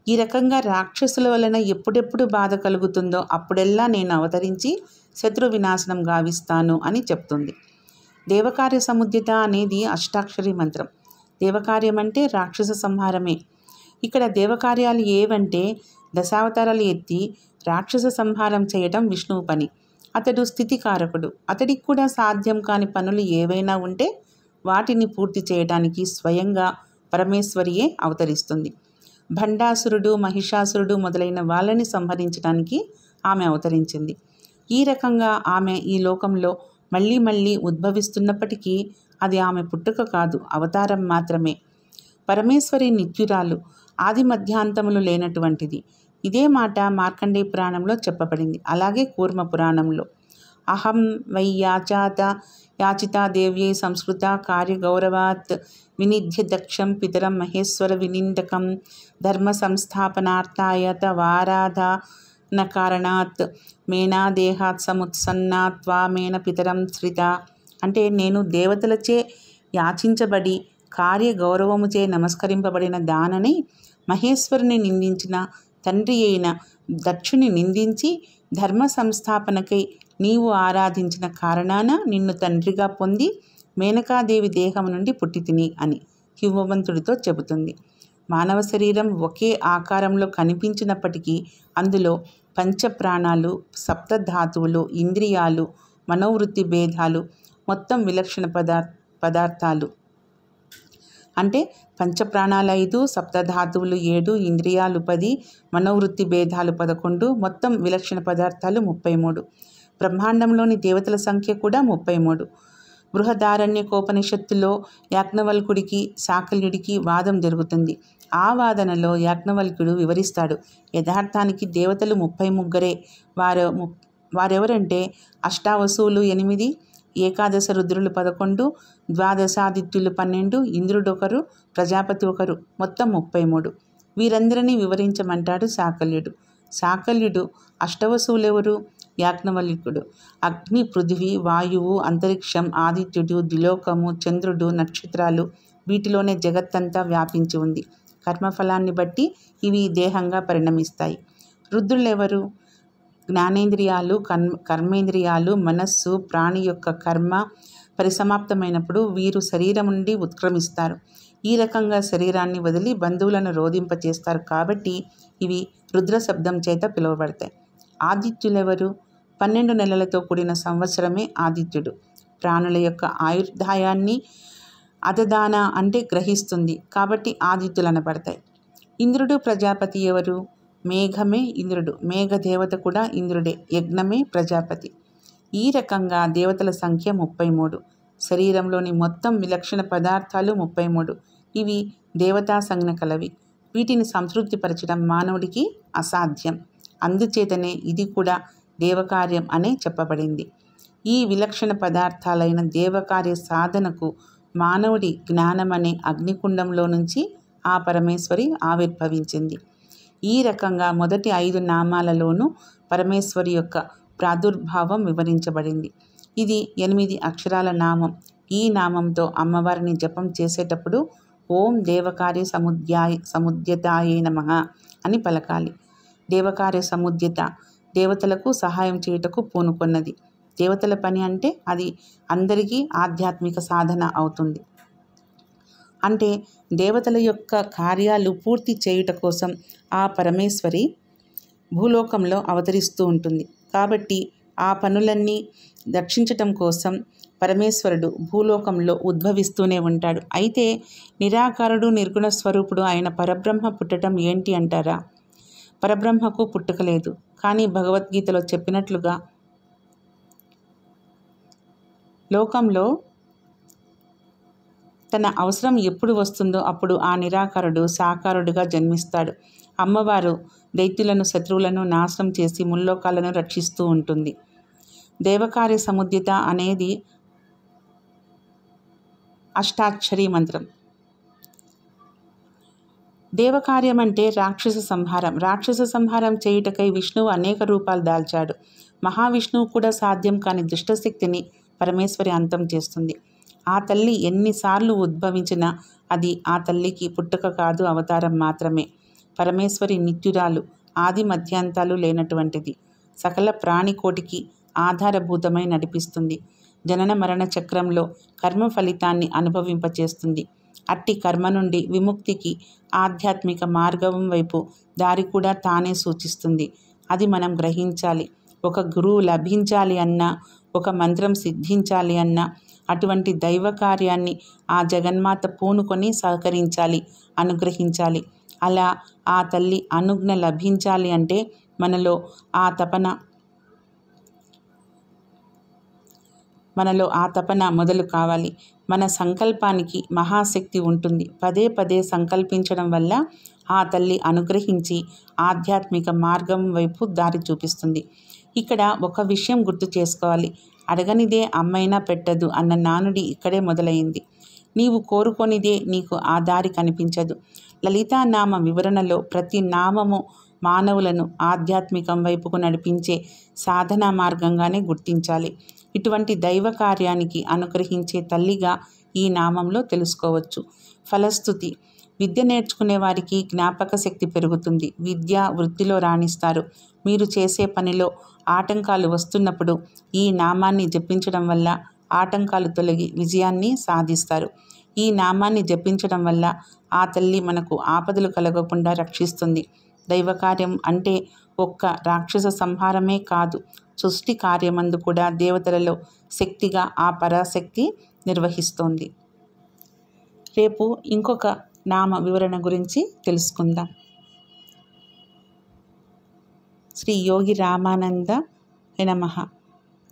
ఈ రకంగా రాక్షసుల వలన ఎప్పుడెప్పుడు బాధ కలుగుతుందో అప్పుడెల్లా నేను అవతరించి శత్రు వినాశనం గావిస్తాను అని చెప్తుంది. దేవకార్య సముద్యత అనేది అష్టాక్షరి మంత్రం. దేవకార్యం అంటే రాక్షస సంహారమే. ఇక్కడ దేవకార్యాలు ఏవంటే దశావతారాలు ఎత్తి రాక్షస సంహారం చేయటం విష్ణువు పని. అతడు స్థితికారకుడు. అతడికి కూడా సాధ్యం కాని పనులు ఏవైనా ఉంటే వాటిని పూర్తి చేయడానికి స్వయంగా పరమేశ్వరియే అవతరిస్తుంది. భండాసురుడు, మహిషాసురుడు మొదలైన వాళ్ళని సంహరించడానికి ఆమె అవతరించింది. ఈ రకంగా ఆమె ఈ లోకంలో మళ్ళీ మళ్ళీ ఉద్భవిస్తున్నప్పటికీ అది ఆమె పుట్టుక కాదు, అవతారం మాత్రమే. పరమేశ్వరి నిత్యురాలు, ఆది మధ్యాంతములు లేనటువంటిది. ఇదే మాట మార్కండేయ పురాణంలో చెప్పబడింది. అలాగే కూర్మ పురాణంలో అహం వై యాచితా దేవ్యై సంస్కృత కార్యగౌరవాత్ వినిధ్య దక్షం పితరం మహేశ్వర వినిందకం ధర్మ సంస్థాపనార్థాయ తవారాధన కారణాత్ మేనాదేహాత్ సముత్సన్నా త్వామేన పితరం శ్రిత. అంటే, నేను దేవతలచే యాచించబడి కార్యగౌరవముచే నమస్కరింపబడిన దానని మహేశ్వరుని నిందించిన తండ్రి అయిన దక్షుని నిందించి ధర్మ సంస్థాపనకై నీవు ఆరాధించిన కారణాన నిన్ను తండ్రిగా పొంది మేనకాదేవి దేహం నుండి పుట్టితిని అని హిమవంతుడితో చెబుతుంది. మానవ శరీరం ఒకే ఆకారంలో కనిపించినప్పటికీ అందులో పంచప్రాణాలు, సప్తధాతువులు, ఇంద్రియాలు, మనోవృత్తి భేదాలు, మొత్తం విలక్షణ పదార్థాలు. అంటే పంచప్రాణాలు 5, సప్తధాతువులు 7, ఇంద్రియాలు 10, మనోవృత్తి భేదాలు 11, మొత్తం విలక్షణ పదార్థాలు 33. బ్రహ్మాండంలోని దేవతల సంఖ్య కూడా 33. బృహదారణ్యకోపనిషత్తులో యాజ్ఞవల్కుడికి శాకల్యుడికి వాదం జరుగుతుంది. ఆ వాదనలో యాజ్ఞవల్క్యుడు వివరిస్తాడు, యథార్థానికి దేవతలు 33. వారెవరంటే అష్టావసువులు 8, ఏకాదశ రుద్రులు 11, ద్వాదశాదిత్యులు 12, ఇంద్రుడొకరు, ప్రజాపతి ఒకరు, మొత్తం 33. వీరందరినీ వివరించమంటాడు శాకల్యుడు. శాకల్యుడు అష్టవసువులెవరు? యాజ్ఞవల్క్యుడు అగ్ని, పృథివీ, వాయువు, అంతరిక్షం, ఆదిత్యుడు, ద్విలోకము, చంద్రుడు, నక్షత్రాలు, వీటిలోనే జగత్తంతా వ్యాపించి ఉంది. కర్మఫలాన్ని బట్టి ఇవి దేహంగా పరిణమిస్తాయి. రుద్రులెవరు? జ్ఞానేంద్రియాలు, కర్మేంద్రియాలు, మనస్సు, ప్రాణి యొక్క కర్మ పరిసమాప్తమైనప్పుడు వీరు శరీరం నుండి ఉత్క్రమిస్తారు. ఈ రకంగా శరీరాన్ని వదిలి బంధువులను రోధింపచేస్తారు కాబట్టి ఇవి రుద్ర శబ్దం చేత పిలువబడతాయి. ఆదిత్యులెవరు? 12 నెలలతో కూడిన సంవత్సరమే ఆదిత్యుడు. ప్రాణుల యొక్క ఆయుర్దాయాన్ని అదదాన అంటే గ్రహిస్తుంది కాబట్టి ఆదిత్యులు అనబడతాయి. ఇంద్రుడు, ప్రజాపతి ఎవరు? మేఘమే ఇంద్రుడు. మేఘదేవత కూడా ఇంద్రుడే. యజ్ఞమే ప్రజాపతి. ఈ రకంగా దేవతల సంఖ్య 33. శరీరంలోని మొత్తం విలక్షణ పదార్థాలు 33. ఇవి దేవతా సంజ్ఞ కలవి. వీటిని సంతృప్తిపరచడం మానవుడికి అసాధ్యం. అందుచేతనే ఇది కూడా దేవకార్యం అనే చెప్పబడింది. ఈ విలక్షణ పదార్థాలైన దేవకార్య సాధనకు మానవుడి జ్ఞానమనే అగ్నికుండంలో నుంచి ఆ పరమేశ్వరి ఆవిర్భవించింది. ఈ రకంగా మొదటి 5 నామాలలోనూ పరమేశ్వరి యొక్క ప్రాదుర్భావం వివరించబడింది. ఇది 8 అక్షరాల నామం. ఈ నామంతో అమ్మవారిని జపం చేసేటప్పుడు ఓం దేవకార్య సముద్యతాయే నమః అని పలకాలి. దేవకార్య సముద్యత దేవతలకు సహాయం చేయుటకు పూనుకొన్నది. దేవతల పని అంటే అది అందరికీ ఆధ్యాత్మిక సాధన అవుతుంది. అంటే దేవతల యొక్క కార్యాలు పూర్తి చేయుట కోసం ఆ పరమేశ్వరి భూలోకంలో అవతరిస్తూ ఉంటుంది. కాబట్టి ఆ పనులన్నీ రక్షించటం కోసం పరమేశ్వరుడు భూలోకంలో ఉద్భవిస్తూనే ఉంటాడు. అయితే నిరాకారుడు నిర్గుణ స్వరూపుడు అయిన పరబ్రహ్మ పుట్టడం ఏంటి అంటారా? పరబ్రహ్మకు పుట్టుక లేదు. కానీ భగవద్గీతలో చెప్పినట్లుగా లోకంలో తన అవసరం ఎప్పుడు వస్తుందో అప్పుడు ఆ నిరాకారుడు సాకారుడుగా జన్మిస్తాడు. అమ్మవారు దైత్యులను శత్రువులను నాశనం చేసి ముల్లోకాలను రక్షిస్తూ ఉంటుంది. దేవకార్య సముద్యత అనేది అష్టాక్షరీ మంత్రం. దేవకార్యం అంటే రాక్షస సంహారం. రాక్షస సంహారం చేయుటకై విష్ణువు అనేక రూపాలు దాల్చాడు. మహావిష్ణువు కూడా సాధ్యం కాని దుష్టశక్తిని పరమేశ్వరి అంతం చేస్తుంది. ఆ తల్లి ఎన్నిసార్లు ఉద్భవించినా అది ఆ తల్లికి పుట్టుక కాదు, అవతారం మాత్రమే. పరమేశ్వరి నిత్యురాలు, ఆది మధ్యాంతాలు లేనటువంటిది. సకల ప్రాణికోటికి ఆధారభూతమై నడిపిస్తుంది. జనన మరణ చక్రంలో కర్మ ఫలితాన్ని అనుభవింపచేస్తుంది. అట్టి కర్మ నుండి విముక్తికి ఆధ్యాత్మిక మార్గం వైపు దారి కూడా తానే సూచిస్తుంది. అది మనం గ్రహించాలి. ఒక గురువు లభించాలి అన్నా, ఒక మంత్రం సిద్ధించాలి అన్నా అటువంటి దైవ కార్యాన్ని ఆ జగన్మాత పూనుకొని సహకరించాలి, అనుగ్రహించాలి. అలా ఆ తల్లి అనుజ్ఞ లభించాలి అంటే మనలో ఆ తపన మొదలు కావాలి. మన సంకల్పానికి మహాశక్తి ఉంటుంది. పదే పదే సంకల్పించడం వల్ల ఆ తల్లి అనుగ్రహించి ఆధ్యాత్మిక మార్గం వైపు దారి చూపిస్తుంది. ఇక్కడ ఒక విషయం గుర్తు చేసుకోవాలి. అడగనిదే అమ్మైనా పెట్టదు అన్న నానుడి ఇక్కడే మొదలైంది. నీవు కోరుకొనిదే నీకు ఆ దారి కనిపించదు. లలితానామ వివరణలో ప్రతి నామము మానవులను ఆధ్యాత్మికం వైపుకు నడిపించే సాధనా మార్గంగానే గుర్తించాలి. ఇటువంటి దైవ కార్యానికి అనుగ్రహించే తల్లిగా ఈ నామంలో తెలుసుకోవచ్చు. ఫలస్థుతి. విద్య నేర్చుకునే వారికి జ్ఞాపక శక్తి పెరుగుతుంది. విద్య వృత్తిలో రాణిస్తారు. మీరు చేసే పనిలో ఆటంకాలు వస్తున్నప్పుడు ఈ నామాన్ని జపించడం వల్ల ఆటంకాలు తొలగి విజయాన్ని సాధిస్తారు. ఈ నామాన్ని జపించడం వల్ల ఆ తల్లి మనకు ఆపదలు కలగకుండా రక్షిస్తుంది. దైవకార్యం అంటే ఒక్క రాక్షస సంహారమే కాదు, సృష్టి కార్యమందు కూడా దేవతలలో శక్తిగా ఆ పరాశక్తి నిర్వహిస్తోంది. రేపు ఇంకొక నామ వివరణ గురించి తెలుసుకుందాం. శ్రీ యోగి రామానంద నమః.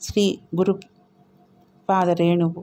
శ్రీ గురుపాద రేణువు.